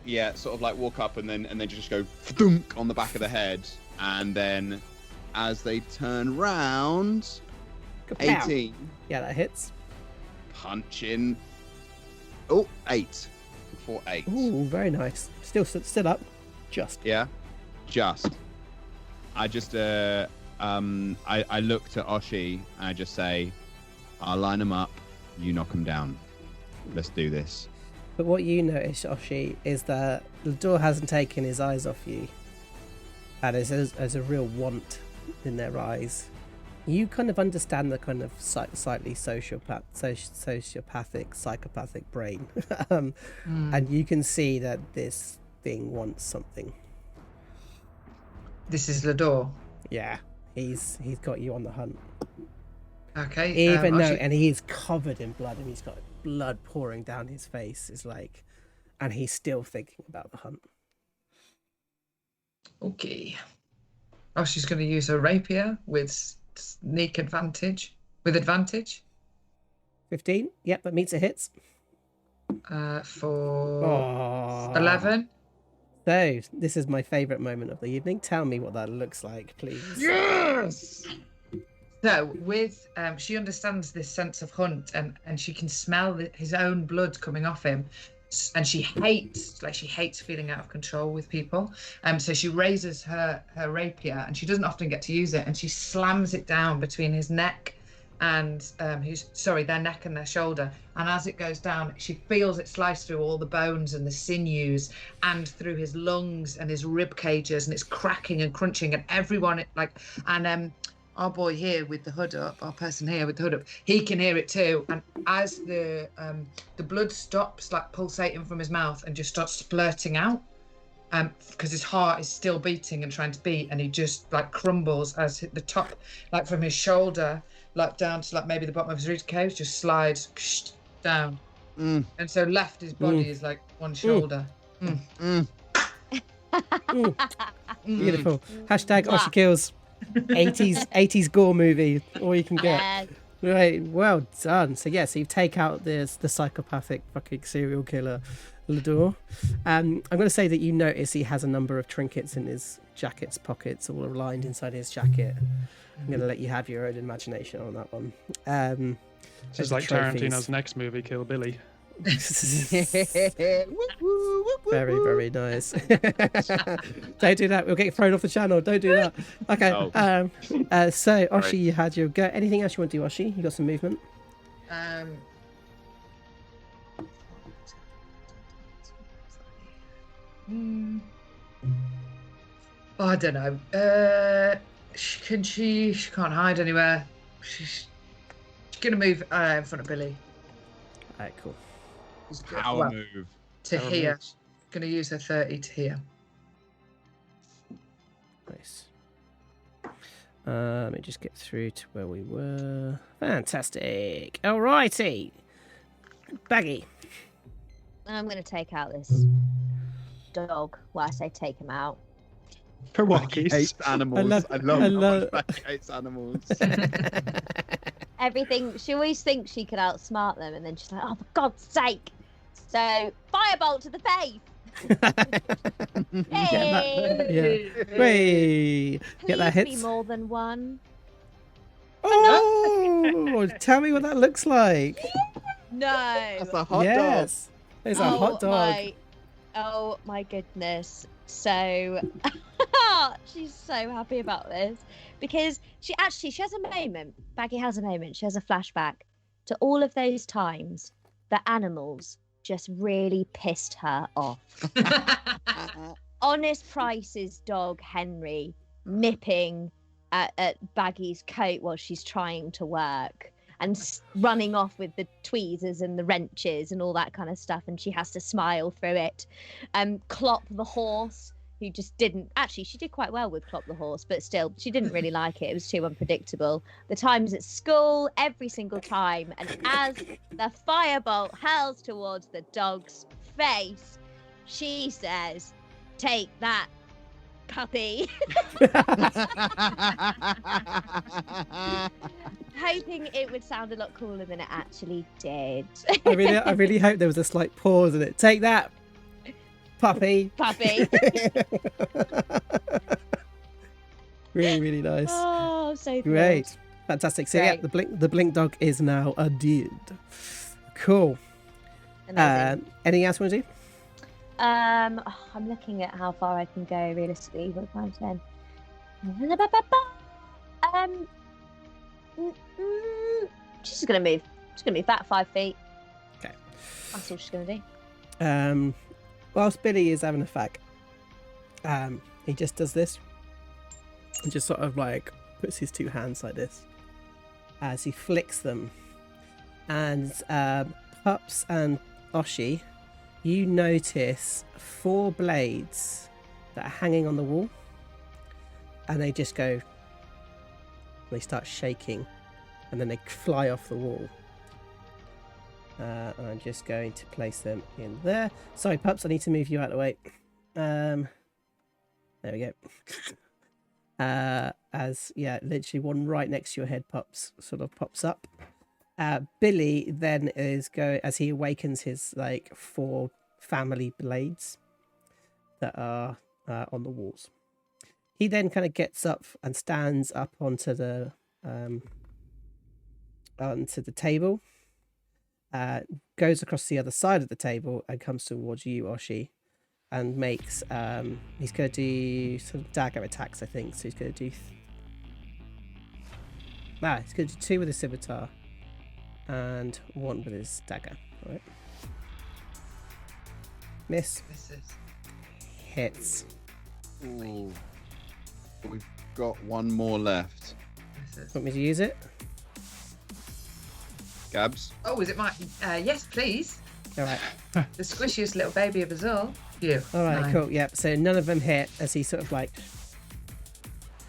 Yeah, sort of like walk up and then just go thunk on the back of the head, and then as they turn round, Kapow. 18. Yeah, that hits. Punch in. Oh, 8 for 8. Ooh, very nice. Still up. Just. Yeah, just. I just I look to Oshi and I just say, I'll line them up, you knock them down. Let's do this. But what you notice, Oshi, is that the door hasn't taken his eyes off you. And there's a real want in their eyes. You kind of understand the kind of slightly sociopathic, psychopathic brain. And you can see that this thing wants something. This is Lador. Yeah, he's got you on the hunt. Okay. Even though, actually- and he is covered in blood, and he's got blood pouring down his face. It's like, and he's still thinking about the hunt. Okay. Oh, she's going to use her rapier with sneak advantage. With advantage. 15. Yep, that meets it hits. For Oh. 11. So this is my favourite moment of the evening. Tell me what that looks like, please. Yes. So with she understands this sense of hunt, and she can smell his own blood coming off him, and she hates feeling out of control with people. So she raises her rapier, and she doesn't often get to use it, and she slams it down between his neck and their neck and their shoulder. And as it goes down, she feels it slice through all the bones and the sinews and through his lungs and his rib cages, and it's cracking and crunching, and everyone our boy here with the hood up, our person here with the hood up, he can hear it too. And as the blood stops, like pulsating from his mouth, and just starts splurting out, because his heart is still beating and trying to beat, and he just like crumbles as the top, like from his shoulder, like down to like maybe the bottom of his rib cage, just slides down. And so left, his body is like one shoulder. Beautiful. Hashtag Oshi Kills. 80s gore movie, all you can get. Right, well done. So yeah, so you take out the psychopathic fucking serial killer Lador. I'm going to say that you notice he has a number of trinkets in his jacket's pockets, all aligned inside his jacket. I'm going to let you have your own imagination on that one. This is like Tarantino's next movie, Kill Billy. Very, very nice. Don't do that. We'll get thrown off the channel. Don't do that. Okay. Oh. So Oshi, you had your go. Anything else you want to do, Oshi? You got some movement? Oh, I don't know. She can't hide anywhere. She's gonna move in front of Billy. Alright, cool. Power move. To Power here. moves. Gonna use her 30 to here. Nice. Let me just get through to where we were. Fantastic. Alrighty. Baggy. I'm going to take out this dog. Well, I say take him out. Kawakis. Hates animals. I love how much Becky hates animals. Everything. She always thinks she could outsmart them, and then she's like, "Oh, for God's sake!" So firebolt to the face. Hey! Yeah. Way. Get that Please be hits. more than one. Oh, tell me what that looks like. No. That's a hot dog. Yes, it's a hot dog. Oh my goodness. So she's so happy about this because she has a moment. Baggy has a moment. She has a flashback to all of those times that animals just really pissed her off. Honest Price's dog Henry nipping at Baggy's coat while she's trying to work and running off with the tweezers and the wrenches and all that kind of stuff, and she has to smile through it. Clop the horse, who just didn't actually, she did quite well with Clop the horse, but still she didn't really like it. It was too unpredictable. The times at school, every single time, and as the firebolt hurls towards the dog's face, she says, "Take that, puppy." Hoping it would sound a lot cooler than it actually did. I really hope there was a slight pause in it. Take that, puppy. Puppy. Really nice. Oh, so Great. thrilled. Fantastic. So Great. yeah, the blink dog is now a dude. Cool. Amazing. Anything else you want to do? I'm looking at how far I can go realistically. What time is it? She's just gonna move. She's gonna move back 5 feet. Okay. That's all she's gonna do. Whilst Billy is having a fag, he just does this and just sort of like puts his two hands like this as he flicks them, and Pups and Oshi, you notice 4 blades that are hanging on the wall, and they just go, they start shaking, and then they fly off the wall. And I'm just going to place them in there. Sorry, Pups, I need to move you out of the way. There we go. Literally one right next to your head, Pups, sort of pops up. Billy then is going, as he awakens his 4 family blades that are on the walls. He then kind of gets up and stands up onto the table, goes across the other side of the table and comes towards you, Oshi, and makes he's going to do some dagger attacks, I think. So he's going to do he's going to do 2 with his scimitar and 1 with his dagger. All right. Miss. Misses. Hits. Ooh. We've got 1 more left. Misses. Want me to use it? Gabs? Oh, is it my? Yes, please. All right. The squishiest little baby of us all. You. All right, 9. cool. Yep. So none of them hit as he sort of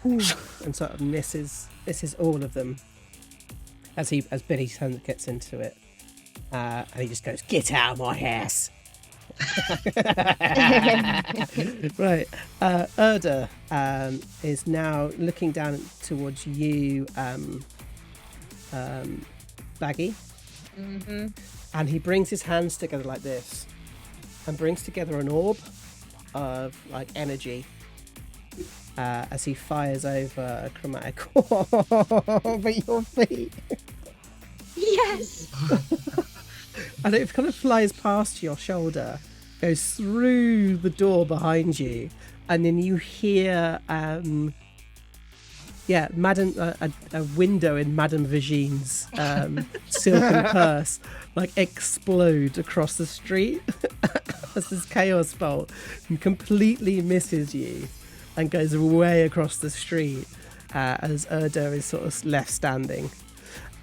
and sort of misses all of them as Billy's hand gets into it, and he just goes, "Get out of my ass!" Right. Urda is now looking down towards you, Baggy, and he brings his hands together like this and brings together an orb of energy as he fires over a chromatic over your feet. Yes. And it kind of flies past your shoulder, goes through the door behind you, and then you hear Madame, a window in Madame Virgine's silken purse explode across the street as this chaos bolt completely misses you and goes way across the street as Urda is sort of left standing.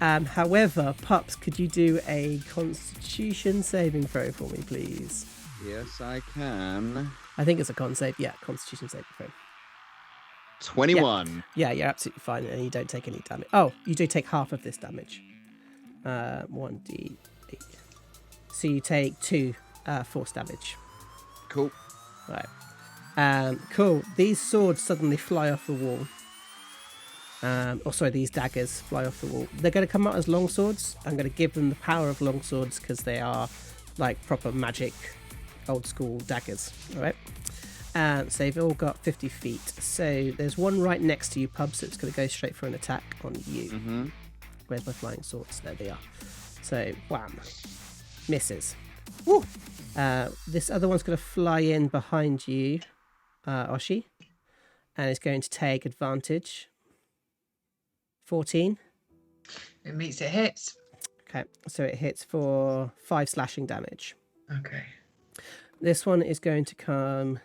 However, Pups, could you do a Constitution saving throw for me, please? Yes, I can. I think it's a con save. Yeah, Constitution saving throw. 21. Yeah, you're absolutely fine, and you don't take any damage. Oh, you do take half of this damage. 1d8. So you take 2 force damage. Cool. Right. Cool. These swords suddenly fly off the wall. These daggers fly off the wall. They're going to come out as long swords. I'm going to give them the power of long swords because they are proper magic, old school daggers. All right. So they've all got 50 feet. So there's one right next to you, Pub, so it's going to go straight for an attack on you. Mm-hmm. Where's my flying swords? There they are. So, wham. Misses. Woo! This other one's going to fly in behind you, Oshi. And it's going to take advantage. 14. It meets, it hits. Okay, so it hits for 5 slashing damage. Okay. This one is going to come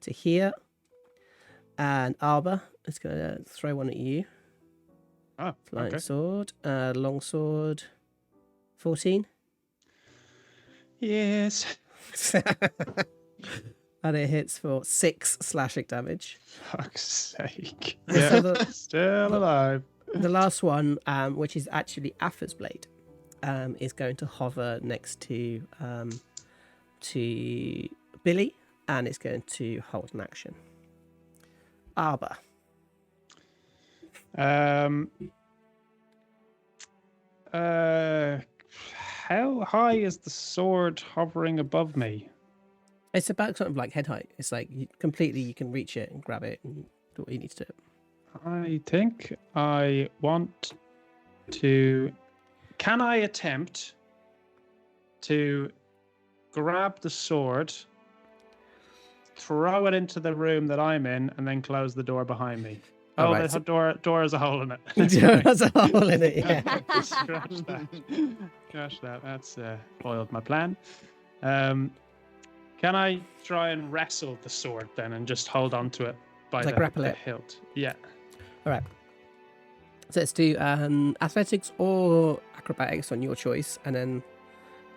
to here. And Arba is going to throw one at you. Oh, Flying okay. sword. Long sword. 14. Yes. And it hits for 6 slashing damage. Fuck's sake. This Yeah, other- still alive. The last one, which is actually Afa's blade, is going to hover next to Billy, and it's going to hold an action. Arba. How high is the sword hovering above me? It's about sort of like head height. It's like you can reach it and grab it and do what you need to do. I think I want to... Can I attempt to grab the sword, throw it into the room that I'm in, and then close the door behind me? All Oh, right, the door has a hole in it. There's a hole in it, yeah. Scratch that. Scratch that. That's foiled my plan. Can I try and wrestle the sword then and just hold on to it by Like the grapple it? hilt? Yeah. All right. So let's do athletics or acrobatics on your choice, and then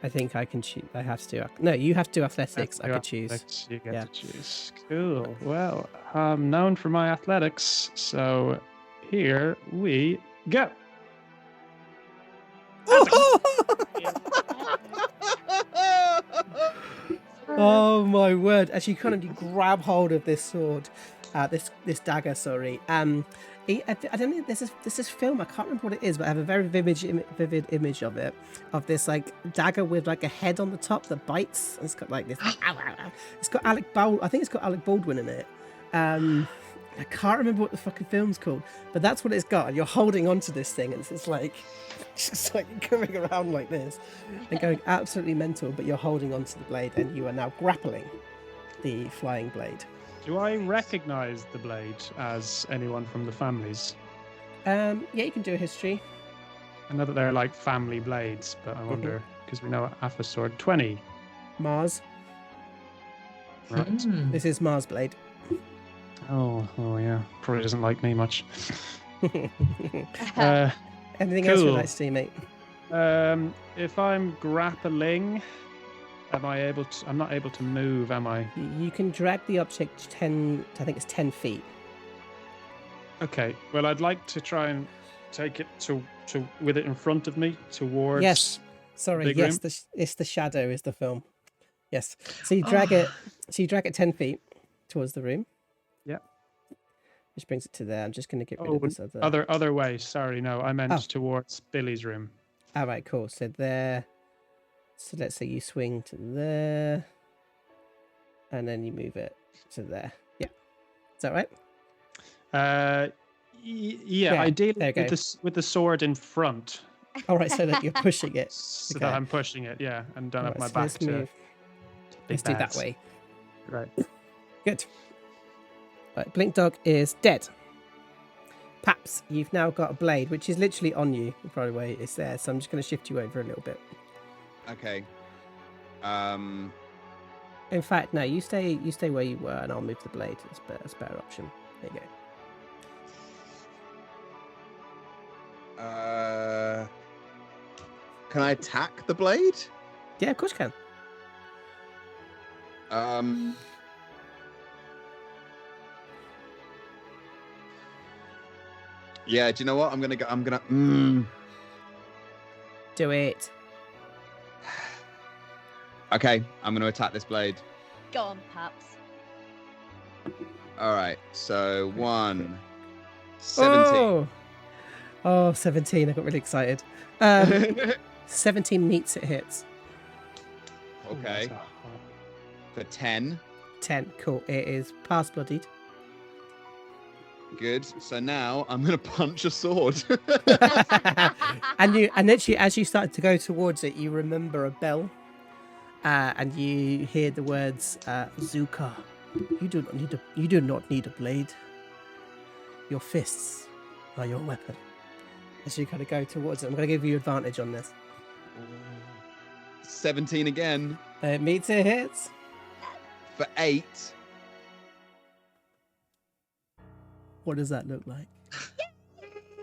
I think I can choose. I have to do. No, you have to do athletics. I could choose. Athletics, you get Yeah. to choose. Cool. Well, I'm known for my athletics, so here we go. Oh my word! As you you grab hold of this sword, this dagger. Sorry. I don't know. There's this film. I can't remember what it is, but I have a very vivid image of it, of this like dagger with like a head on the top that bites. And it's got like this. It's got I think it's got Alec Baldwin in it. I can't remember what the fucking film's called, but that's what it's got. And you're holding onto this thing, and it's like just like going around like this and going absolutely mental. But you're holding onto the blade, and you are now grappling the flying blade. Do I recognize the blade as anyone from the families? Yeah, you can do a history. I know that they're like family blades, but I wonder, because we know Afa sword 20. Mars. Right. This is Mars blade. Oh yeah. Probably doesn't like me much. Anything else you'd cool. like to see, mate? If I'm grappling, am I able to? I'm not able to move, am I? You can drag the object 10. I think it's 10 feet. Okay. Well, I'd like to try and take it to with it in front of me towards. Yes. Sorry. Big Yes. room? It's the shadow is the film. Yes. So you drag it. So you drag it 10 feet towards the room. Yeah. Which brings it to there. I'm just going to get rid of this Other way. Sorry, no. I meant Oh. towards Billy's room. All right. Cool. So there. So let's say you swing to there, and then you move it to there. Yeah. Is that right? Yeah. Ideally, there you go. with the sword in front, All right. So that you're pushing it. so Okay. that I'm pushing it. Yeah, and don't All have right, my so back to. move. big Let's do that bads. way. Right. Good. Right, Blink Dog is dead. Paps, you've now got a blade, which is literally on you. By the way, it's there. So I'm just going to shift you over a little bit. Okay. In fact, no, you stay where you were, and I'll move the blade. It's a better option. There you go. Can I attack the blade? Yeah, of course you can. Yeah. Do you know what? I'm gonna. Do it. Okay. I'm gonna attack this blade. Go on, Paps. All right. So 17. Oh, 17. I got really excited. 17 meets, it hits. Okay. Ooh, For 10. 10. Cool. It is past bloodied. Good. So now I'm gonna punch a sword. and literally, as you start to go towards it, you remember a bell, and you hear the words, "Zuka, you do not need a blade. Your fists are your weapon." As you kind of go towards it, I'm going to give you advantage on this. 17 again. It meets it hits. For 8. What does that look like?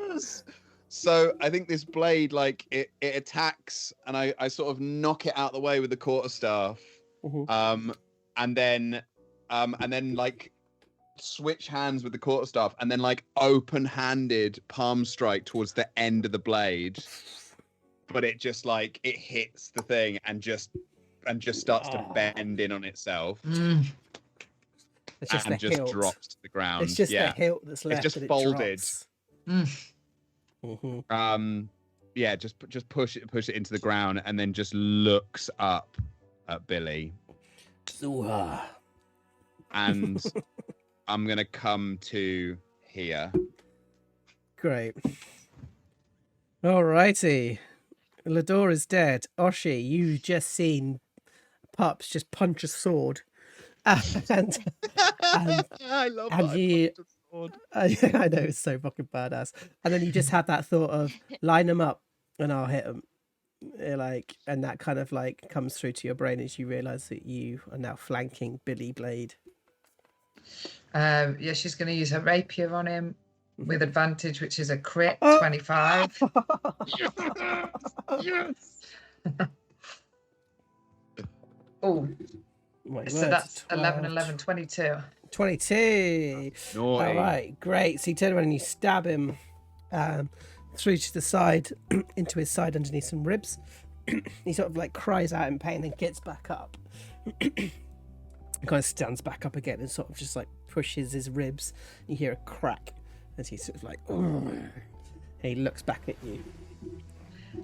Yes. So I think this blade, like it attacks, and I sort of knock it out the way with the quarterstaff, and then like switch hands with the quarterstaff, and then like open-handed palm strike towards the end of the blade, but it just like it hits the thing and just starts to bend in on itself. It's just and the just hilt. drops to the ground. It's just the hilt that's left. It's just and folded. It Just push it into the ground, and then just looks up at Billy. Zuha. And I'm gonna come to here. Great. Alrighty. Lador is dead. Oshi, you just seen Pups just punch a sword. And I love that. you, I know, it's so fucking badass. And then you just have that thought of line them up and I'll hit them. And that kind of like comes through to your brain as you realise that you are now flanking Billy Blade. She's going to use her rapier on him with advantage, which is a crit 25. Yes. Oh, My so word, that's 12, 11, 11, 22. 22. Naughty. All right, great. So you turn around and you stab him through to the side, into his side underneath some ribs. He sort of like cries out in pain and gets back up. Kind of stands back up again and sort of just like pushes his ribs. You hear a crack as he sort of like, and he looks back at you.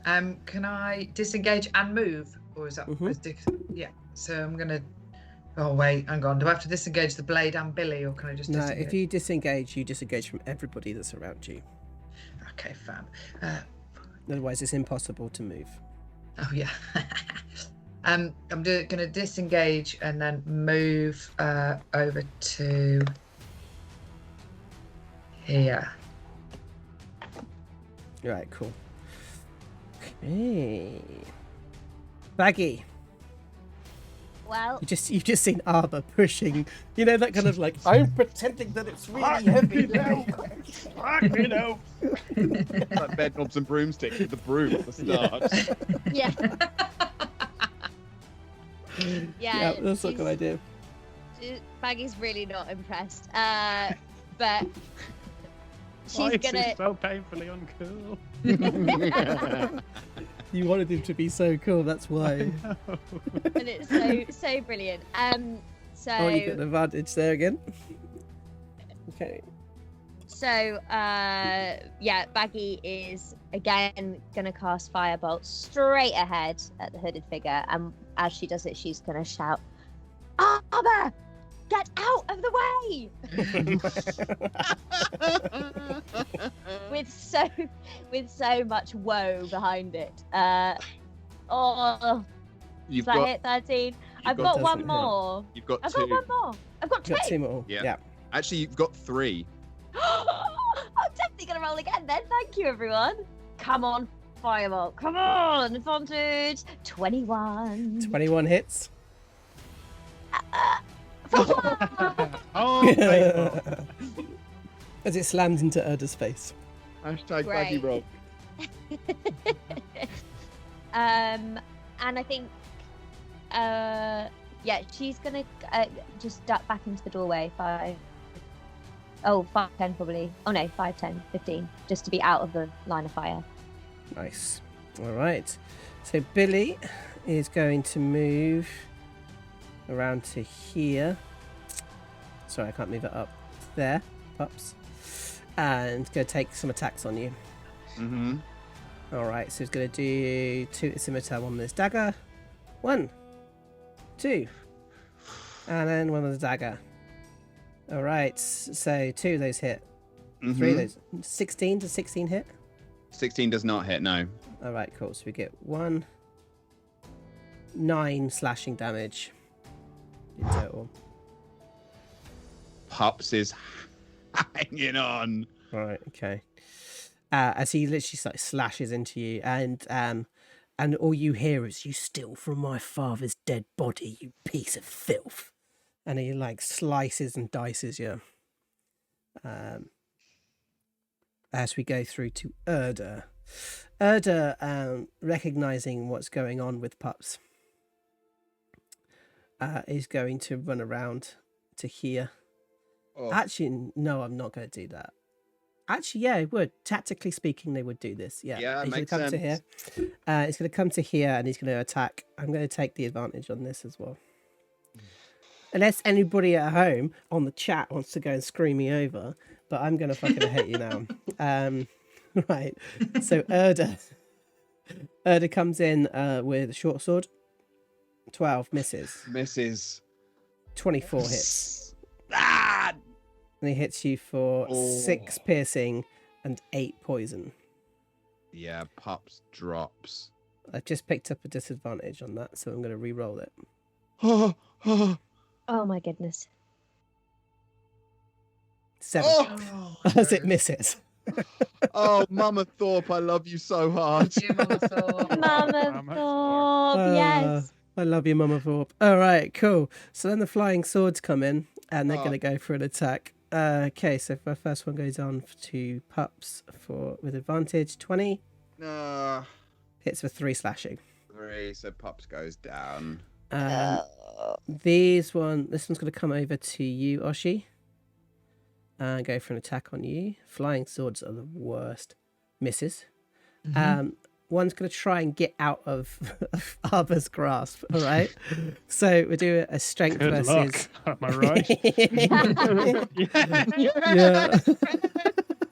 Can I disengage and move, or is that? Yeah. So I'm gonna. Oh wait, hang on. Do I have to disengage the blade and Billy, or can I just? No, disengage? if you disengage from everybody that's around you. Okay, fab. Otherwise, it's impossible to move. Oh yeah. I'm gonna disengage and then move over to here. Right, cool. Okay. Baggy. Well, You've just seen Arba pushing, you know, that kind of like, I'm pretending that it's really heavy now. Like bed knobs and broomsticks with the broom at the start. yeah. Yeah, that's a good idea. Baggy's really not impressed. But Why she's is gonna. he so painfully uncool? You wanted him to be so cool, that's why. And it's so brilliant. So. Oh, you got an advantage there again. Okay. So, Baggy is again gonna cast Firebolt straight ahead at the hooded figure, and as she does it, she's gonna shout, "Arba, get out of the way!" with so much woe behind it. You've that got hit 13. I've got one more. You've got I've two. got one more. I've got two. Got two more. Yeah. Actually, you've got 3. I'm definitely gonna roll again then. Thank you, everyone. Come on, Firebolt. Come on, advantage. 21. 21 hits. Oh, As it slams into Urda's face. Hashtag Great. baggy roll. And I think, she's gonna just duck back into the doorway. 5, 10 probably. Oh no, 5, 10, 15, just to be out of the line of fire. Nice. All right. So Billy is going to move around to here. Sorry, I can't move it up there, Pups. And going to take some attacks on you. Mm-hmm. All right, so he's going to do 2 at scimitar, 1 with his dagger. 1, 2. And then one with the dagger. All right. So 2 of those hit. 3 of Mhm. those. 16 to 16 hit. 16 does not hit. No. All right, cool. So we get 9 slashing damage in total. Pups is hanging on. All right, okay. As he literally like slashes into you, and all you hear is, "You steal from my father's dead body, you piece of filth," and he like slices and dices you. As we go through to Erda. Recognizing what's going on with Pups, is going to run around to here. Oh. Actually, no, I'm not going to do that. Actually, yeah, it would. Tactically speaking, they would do this. Yeah, Yeah, he's makes going to come to sense. here. He's going to come to here, and he's going to attack. I'm going to take the advantage on this as well. Unless anybody at home on the chat wants to go and scream me over, but I'm going to fucking hit you now. Right. So Erda comes in with a short sword. 12 misses. Misses. 24 hits. Ah! And he hits you for Oh. 6 piercing and 8 poison. Yeah, Pups drops. I've just picked up a disadvantage on that, so I'm going to re-roll it. Oh, oh, Oh my goodness. 7. Oh, As it misses. oh, Mama Thorpe, I love you so hard. Dear Mama Thorpe. Mama Mama Thorpe, yes. I love you, Mama Thorpe. All right, cool. So then the flying swords come in, and they're Oh. going to go for an attack. Okay, so the first one goes on to Pups with advantage. 20 No. hits for 3 slashing. 3, so Pups goes down. This one's going to come over to you, Oshi. And go for an attack on you. Flying swords are the worst. Misses. One's going to try and get out of Arba's grasp. All right. So we do a strength Good versus. luck. Am I right? Yeah.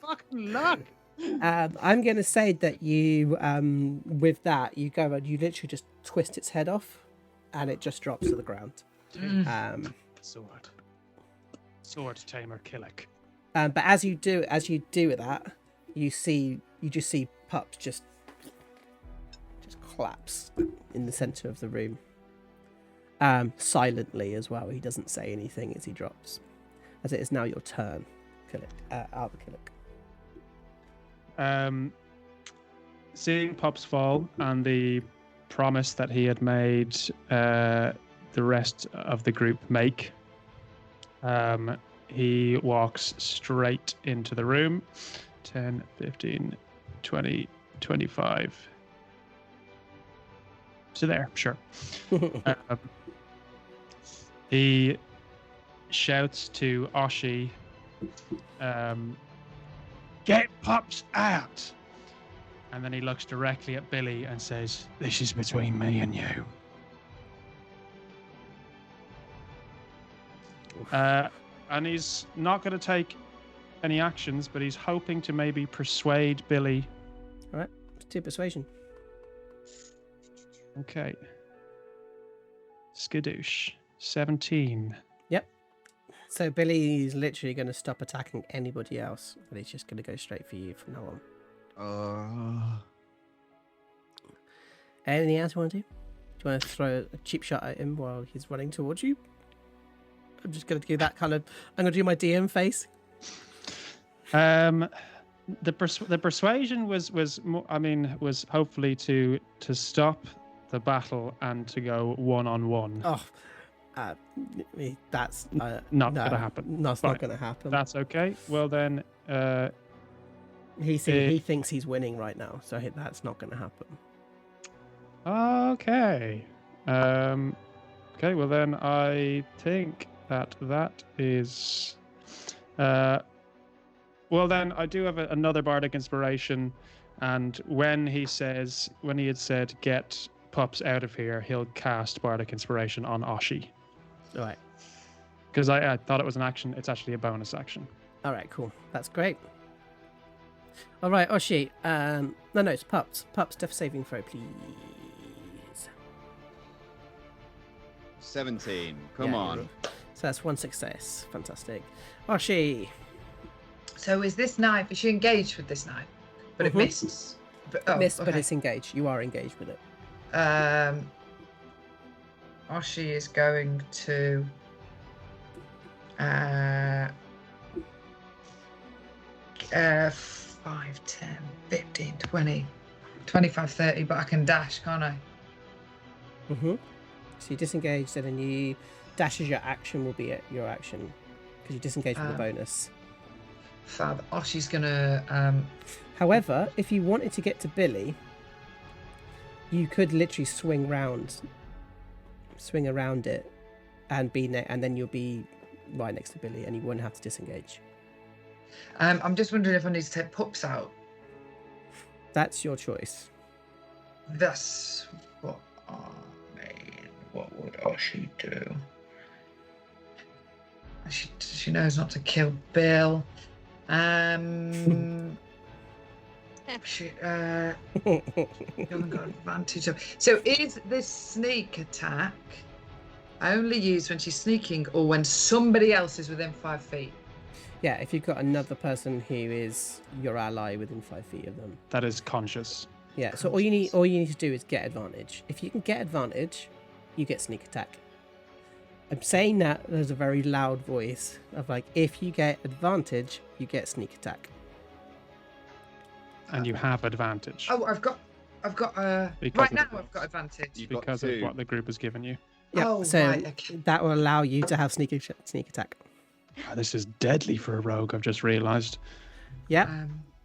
Fucking luck. I'm going to say that you, with that, you go and you literally just twist its head off, and it just drops to the ground. Sword tamer Killick. But as you do that, you just see Pups just collapse in the center of the room. Silently as well. He doesn't say anything as he drops. As it is now your turn, Arba Killick. Seeing Pups fall and the promise that he had made the rest of the group make, he walks straight into the room. 10, 15, 20, 25. So there, sure. He shouts to Oshi, "Get Pups out!" And then he looks directly at Billy and says, "This is between me and you." And he's not going to take any actions, but he's hoping to maybe persuade Billy. All right, let's do persuasion. Okay. Skadoosh. 17. Yep. So Billy's literally going to stop attacking anybody else, but he's just going to go straight for you from now on. Anything else you want to do? Do you want to throw a cheap shot at him while he's running towards you? I'm just going to do that kind of... I'm going to do my DM face. The persuasion was hopefully to stop the battle and to go one-on-one. Oh, that's... not going to happen. That's Fine. not going to happen. That's okay. Well then... He thinks he's winning right now, so that's not going to happen. Okay. Okay, well then I think that is... well then I do have another bardic inspiration, and when he had said get Pups out of here, he'll cast bardic inspiration on Oshi. All right. Because I thought it was an action. It's actually a bonus action. All right, cool. That's great. All right, Oshi. No, it's Pups. Pups, death saving throw, please. 17. Come Yeah, on. So that's one success. Fantastic. Oshi. So is she engaged with this knife? But it missed. But it's engaged. You are engaged with it. Oshi is going to 5, 10, 15, 20, 25, 30, but I can dash, can't I? So you disengage, and then you dash as your action will be your action because you disengage with the bonus. Fab. Oshi's gonna. However, if you wanted to get to Billy, you could literally swing around it, and and then you'll be right next to Billy, and you wouldn't have to disengage. I'm just wondering if I need to take pups out. That's your choice. That's what I mean. What would Oshi do? She knows not to kill Bill. She hasn't got advantage of. So is this sneak attack only used when she's sneaking or when somebody else is within 5 feet? Yeah, if you've got another person who is your ally within 5 feet of them. That is conscious. Yeah, so all you need to do is get advantage. If you can get advantage, you get sneak attack. I'm saying that there's a very loud voice of like, if you get advantage, you get sneak attack. And you have advantage. Oh, I've got Because right of now the- I've got advantage. Because of what the group has given you. Yeah, Oh, so right, okay. that will allow you to have sneak attack. Oh, this is deadly for a rogue, I've just realised. Yep.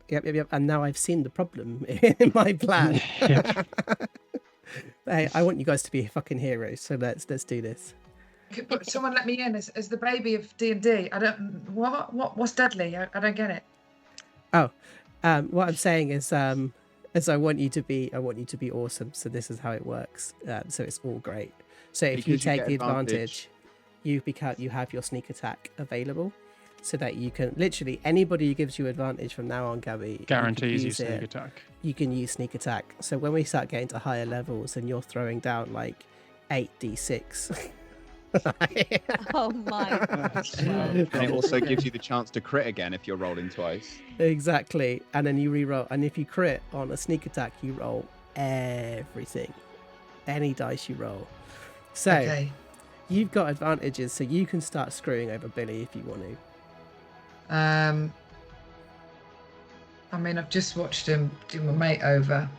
Yep. And now I've seen the problem in my plan. Hey, I want you guys to be fucking heroes, so let's do this. But someone let me in as the baby of D&D. I don't. What's deadly? I don't get it. Oh, what I'm saying is I want you to be awesome. So this is how it works. So it's all great. So if you Because take get the advantage, you have your sneak attack available, so that you can literally anybody who gives you advantage from now on, Gabby, Guarantees you sneak attack. You can use sneak attack. So when we start getting to higher levels and you're throwing down like 8d6. Oh my god. And it also gives you the chance to crit again if you're rolling twice. Exactly. And then you re-roll. And if you crit on a sneak attack, you roll everything. Any dice you roll. So you've got advantages, so you can start screwing over Billy if you want to. I mean, I've just watched him do my mate over.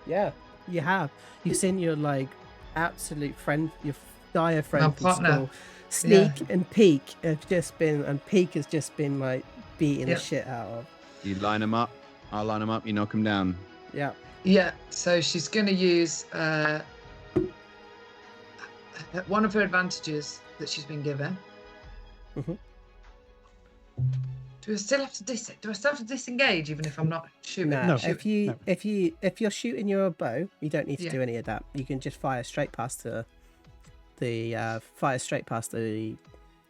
Yeah, you have. You've seen your like absolute friend, your dire friend from school, Sneak and Peek have just been, and Peek has just been like beating the shit out of. You line them up. I'll line them up. You knock them down. Yeah. Yeah. So she's going to use one of her advantages that she's been given. Do I still have to disengage even if I'm not shooting? No. If you're shooting your bow, you don't need to do any of that. You can just fire straight past the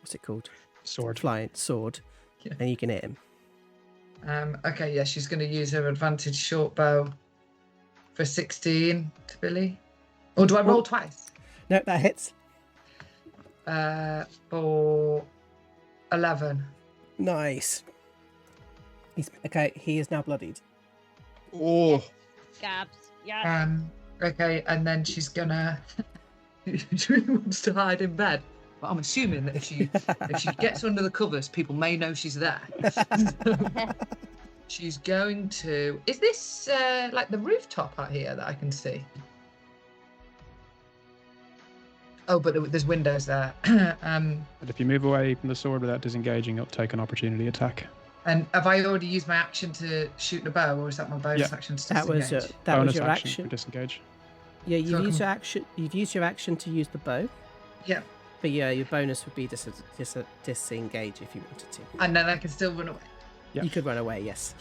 what's it called? Sword. Flying sword. Yeah. And you can hit him. Okay, yeah, she's going to use her advantage short bow for 16 to Billy. Or do I roll twice? No, that hits. For 11. Nice. He is now bloodied. Oh. Gabs. Yeah. Okay, and then she's gonna. She really wants to hide in bed, but I'm assuming that if she gets under the covers, people may know she's there. She's going to. Is this like the rooftop out here that I can see? Oh, but there's windows there. But if you move away from the sword without disengaging, it'll take an opportunity attack. And have I already used my action to shoot the bow, or is that my bonus action to disengage? That bonus was your action action. for disengage. Yeah, you've used your action. You've used your action to use the bow. Yeah. But yeah, your bonus would be disengage if you wanted to. And then I can still run away. Yeah. You could run away, yes.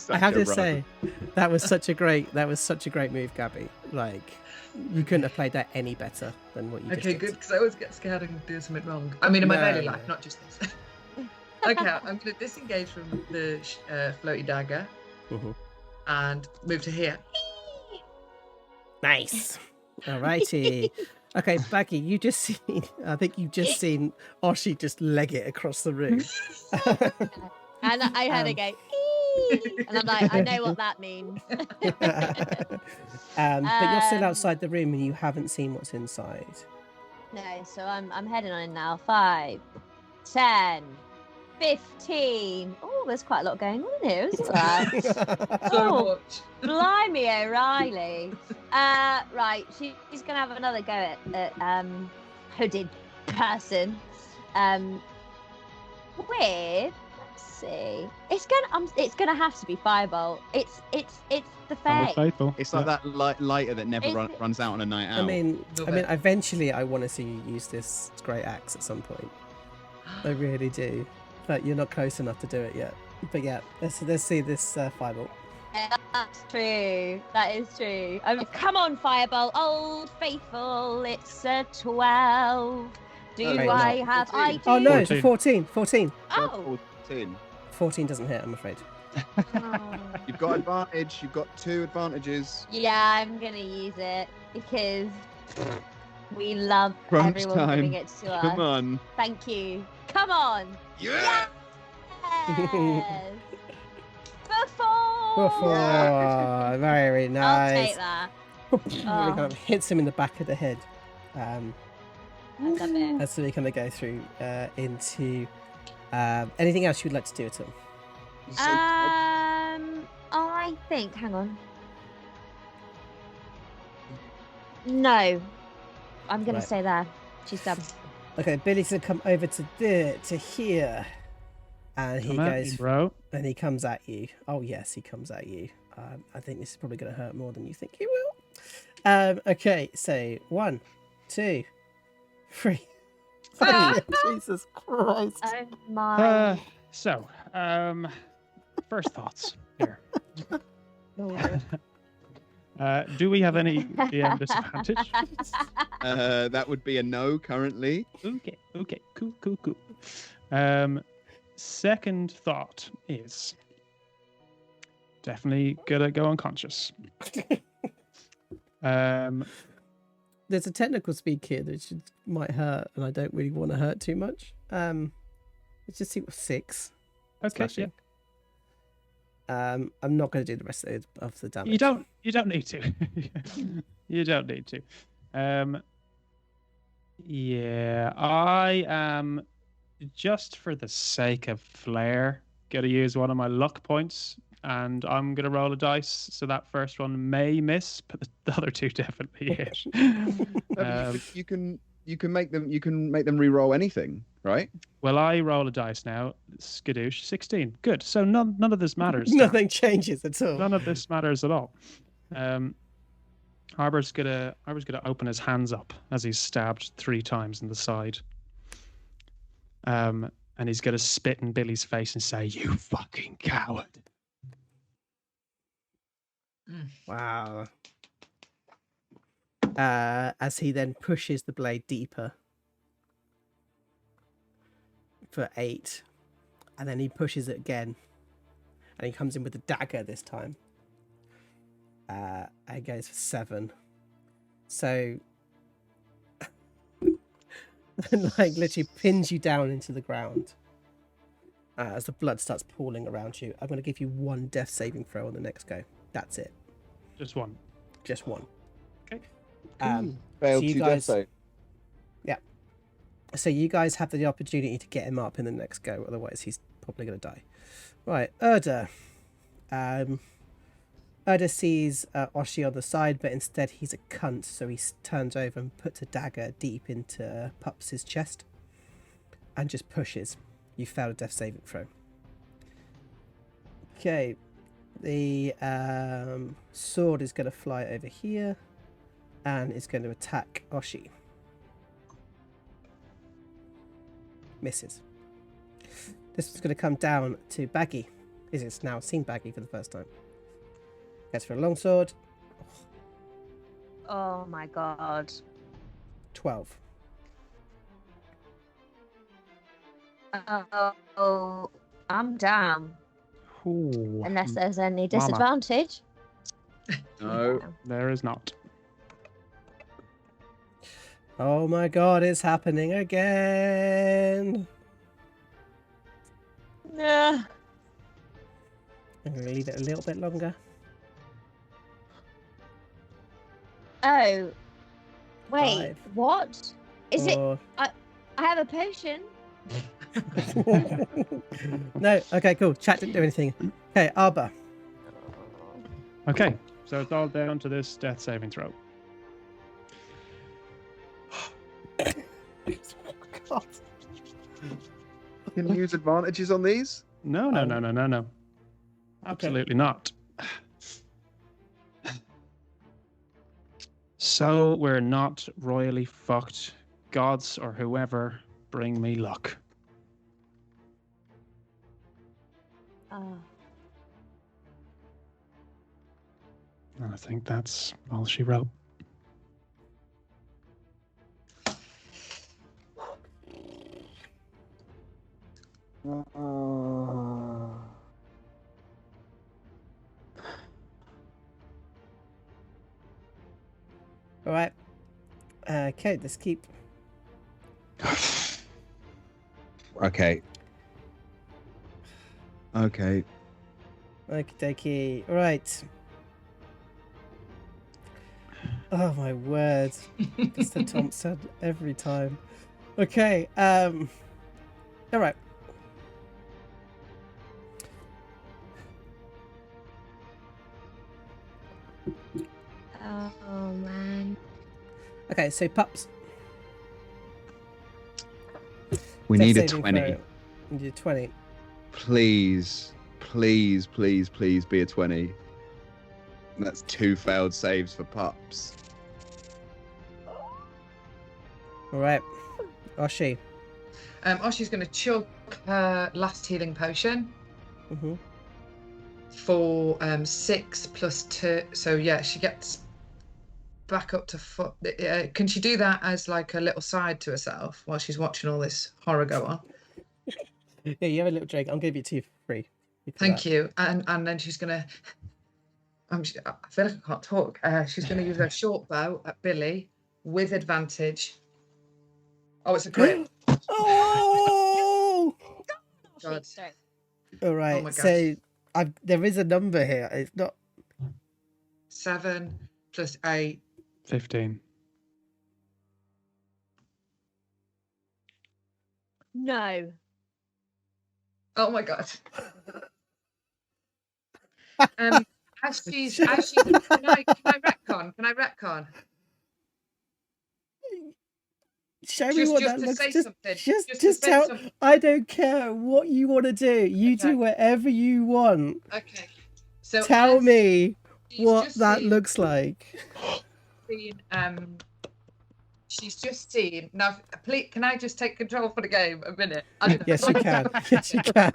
I have to say, that was such a great move, Gabby. Like, you couldn't have played that any better than what you just did. Okay, good, because I always get scared and do something wrong. I mean, in my daily life, not just this. Okay, I'm going to disengage from the floaty dagger and move to here. Nice. Alrighty. Okay, Baggy, you just seen. I think you just seen Oshi just leg it across the room. And I heard it go, "Ee!" and I'm like, I know what that means. But you're still outside the room and you haven't seen what's inside. No, so I'm heading on in now. 5, 10, 15. Oh, there's quite a lot going on in here, isn't there? So much. Blimey, O'Reilly. Right, she's gonna have another go at hooded person. With, let's see, it's gonna have to be Firebolt. It's the Always Fae. faithful. It's like that lighter that never runs out on a night out. I mean, Love it. eventually, I want to see you use this great axe at some point. I really do, but you're not close enough to do it yet. But yeah, let's see this Firebolt. Yeah, that's true. That is true. Come on, Firebolt, old faithful. It's a 12. Do Oh, wait, I no. have 14. ID? Oh no, it's a 14. 14. Oh. 14. 14 doesn't hit, I'm afraid. You've got advantage. You've got 2 advantages. Yeah, I'm gonna use it because we love Crunch everyone time. giving it to us. Come on. Thank you. Come on. Yeah. Yes. Before. Oh, very I'll nice. take that. Really kind of hits him in the back of the head. I love it. That's so we kind of go through into anything else you'd like to do at all. I think. Hang on. No, I'm gonna Right. stay there. She's done. Okay, Billy's gonna come over to here, and he Come at me, goes, bro. and he comes at you. Oh yes, he comes at you. I think this is probably gonna hurt more than you think it will. Okay, so 1, 2, 3. Jesus Christ! Oh my So, first thoughts here. lord. Do we have any DM disadvantage? That would be a no currently. Okay, cool. Second thought is definitely gonna go unconscious. There's a technical speak here that might hurt, and I don't really want to hurt too much. Let's just see what 6. Okay, slashing. I'm not going to do the rest of the damage. You don't need to. You don't need to. Yeah, I am just for the sake of flair gonna use one of my luck points, and I'm gonna roll a dice. So that first one may miss, but the other 2 definitely hit. You can make them re-roll anything, right? Well, I roll a dice now. Skadoosh, 16. Good. So none of this matters. Nothing changes at all. None of this matters at all. Arbor's gonna open his hands up as he's stabbed 3 times in the side. And he's gonna spit in Billy's face and say, "You fucking coward." Wow. As he then pushes the blade deeper for 8, and then he pushes it again, and he comes in with a dagger this time. And goes for 7. So, and like literally pins you down into the ground as the blood starts pooling around you. I'm going to give you 1 death saving throw on the next go. That's it. Just one. Just 1. Okay. Failed so you 2 guys- death save. So you guys have the opportunity to get him up in the next go, otherwise he's probably going to die. Right, Urda. Urda sees Oshi on the side, but instead he's a cunt, so he turns over and puts a dagger deep into Pups' chest and just pushes. You failed a death saving throw. Okay, the sword is going to fly over here and is going to attack Oshi. Misses. This is going to come down to Baggy. It's now seen Baggy for the first time. Goes for a longsword. Oh my god. 12. Oh, I'm down. Ooh, Unless there's any disadvantage. No. there is not. Oh my god, it's happening again. Yeah. I'm going to leave it a little bit longer. Oh. Wait, 5, what? Is it? 4. I have a potion. No, okay, cool. Chat didn't do anything. Okay, Arba. Okay, so it's all down to this death saving throw. God. Can you use advantages on these? No. Absolutely not. So we're not royally fucked. Gods or whoever, bring me luck. Oh. And I think that's all she wrote. All right. Okay, let's keep. Okay. Okie dokie. All right. Oh my word. Mr. Thompson every time. Okay. All right. Oh man. Okay, so pups. We Death need a saving 20. throw. You need a 20. Please be a 20. And that's 2 failed saves for pups. All right. Oshi. Oshi's going to chug her last healing potion Mm-hmm. for 6 plus 2. So yeah, she gets back up to foot. Can she do that as like a little side to herself while she's watching all this horror go on? Yeah, you have a little drink. I'll give you 2 for free. Thank you. And then she's going to... I feel like I can't talk. She's going to use her short bow at Billy with advantage. Oh, it's a crit. Oh! God. Sorry. All right. Oh my So there is a number here. It's not 7 plus 8. 15. No. Oh my God. As she's can I retcon? Can I retcon? Show me what that to looks. say Just something. just say tell. something. I don't care what you want to do. You Okay. do whatever you want. Okay. So Tell as me she's what just that seen- looks like. She's just seen. Now, please, can I just take control for the game a minute? I don't know. Yes, you can. Yes, you can.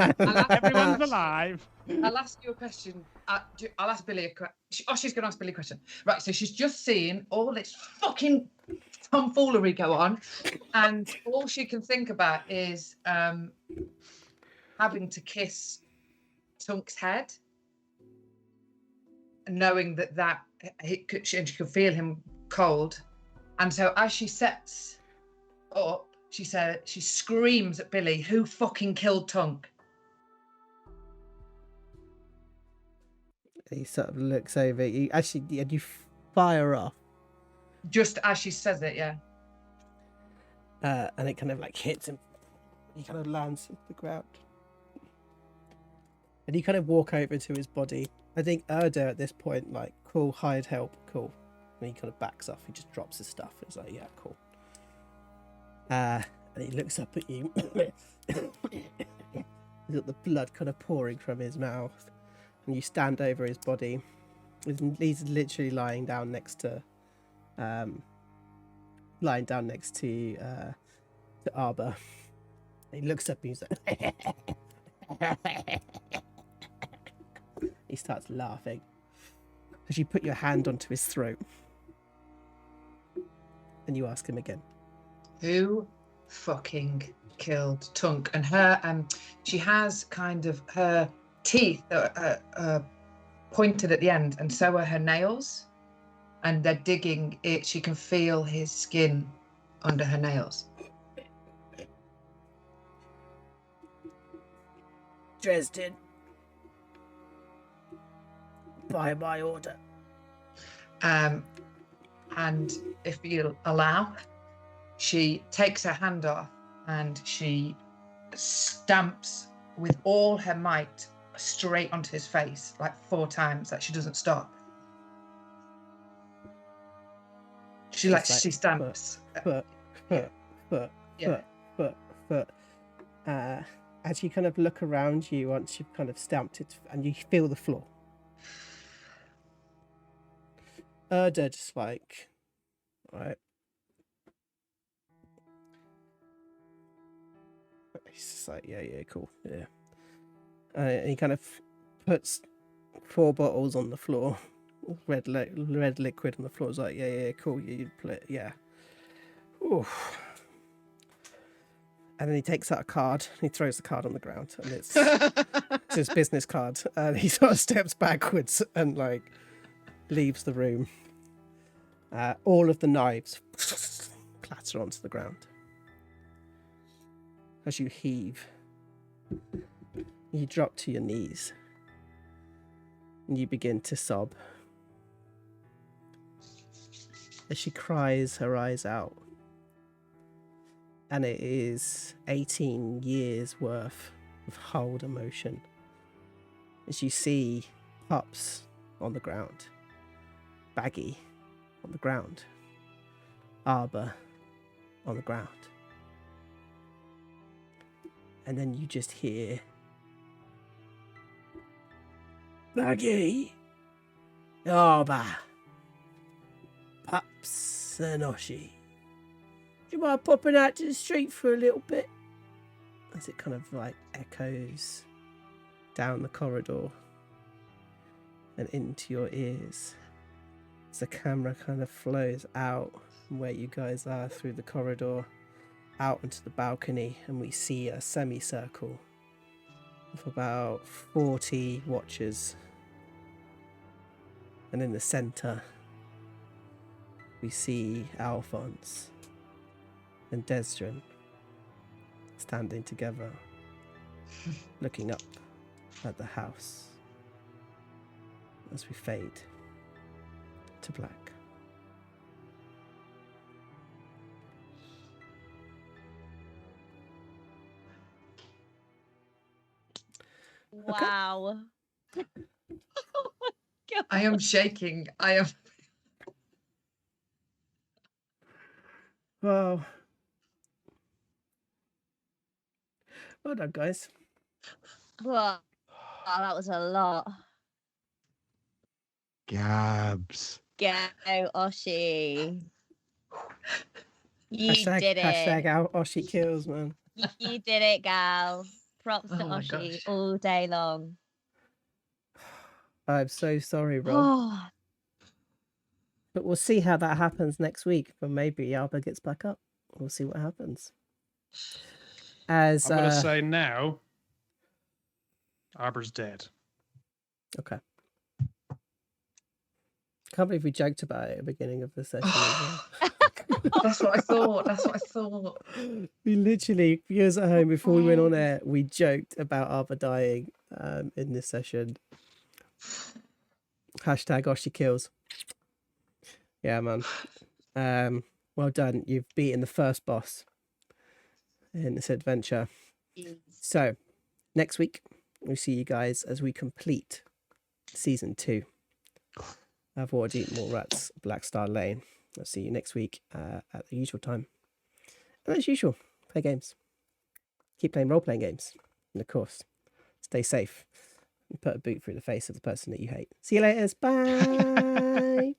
Everyone's alive. I'll ask you a question. I'll ask Billy a question. Oh, she's going to ask Billy a question. Right, so she's just seen all this fucking tomfoolery go on, and all she can think about is having to kiss Tunk's head, knowing that and she could feel him cold. And so as she sets up, she screams at Billy, "Who fucking killed Tunk?" He sort of looks over. You fire off, Just as she says it, yeah. and it kind of like hits him. He kind of lands at the ground, and you kind of walk over to his body. I think Erdo at this point, like, cool, hired help, cool. And he kind of backs off. He just drops his stuff. He's like, yeah, cool. And he looks up at you. He's got the blood kind of pouring from his mouth. And you stand over his body. He's literally lying down next to Arba. He looks up and he's like he starts laughing as you put your hand onto his throat. And you ask him again. Who fucking killed Tunk? And her, she has kind of her teeth pointed at the end, and so are her nails. And they're digging it. She can feel his skin under her nails. Dresden. By my order. And if you'll allow, she takes her hand off and she stamps with all her might straight onto his face, like 4 times, like she doesn't stop. She stamps. Foot. As you kind of look around you, once you've kind of stamped it, and you feel the floor. They're just like, all right. He's just like, yeah, cool, yeah. And he kind of puts 4 bottles on the floor, red liquid on the floor. He's like, yeah, cool, you play, yeah. Ooh. And then he takes out a card and he throws the card on the ground, and it's his business card. And he sort of steps backwards and like leaves the room. All of the knives clatter onto the ground. As you heave, you drop to your knees and you begin to sob. As she cries her eyes out. And it is 18 years worth of hard emotion. As you see pups on the ground, Baggy on the ground, Arbor on the ground. And then you just hear, Baggy, Arbor, Pups and Oshi. Do you mind popping out to the street for a little bit? As it kind of like echoes down the corridor and into your ears. As the camera kind of flows out from where you guys are through the corridor, out onto the balcony, and we see a semicircle of about 40 watchers. And in the centre, we see Alphonse and Desdren standing together, looking up at the house as we fade to black. Wow. Oh my God. I am shaking. I am. Well done, guys. Whoa. Oh, that was a lot. Gabs. Go, Oshi. You Hashtag, did it. hashtag Oshi kills, man. You did it, gal. Props to Oh my Oshi gosh. all day long. I'm so sorry, Rob. Oh, But we'll see how that happens next week. But maybe Alba gets back up. We'll see what happens. As I'm going to say now, Arbor's dead. okay. Can't believe we joked about it at the beginning of the session. As well. That's what I thought. That's what I thought. We literally, viewers at home, before we went on air, we joked about Arba dying in this session. Hashtag Oshi kills. Yeah, man. Well done. You've beaten the first boss in this adventure. So, next week, we'll see you guys as we complete Season 2 of Waterdeep Mallrats Blackstar Lane. I'll see you next week at the usual time. And as usual, play games. Keep playing role-playing games. And of course, stay safe. And put a boot through the face of the person that you hate. See you later. Bye.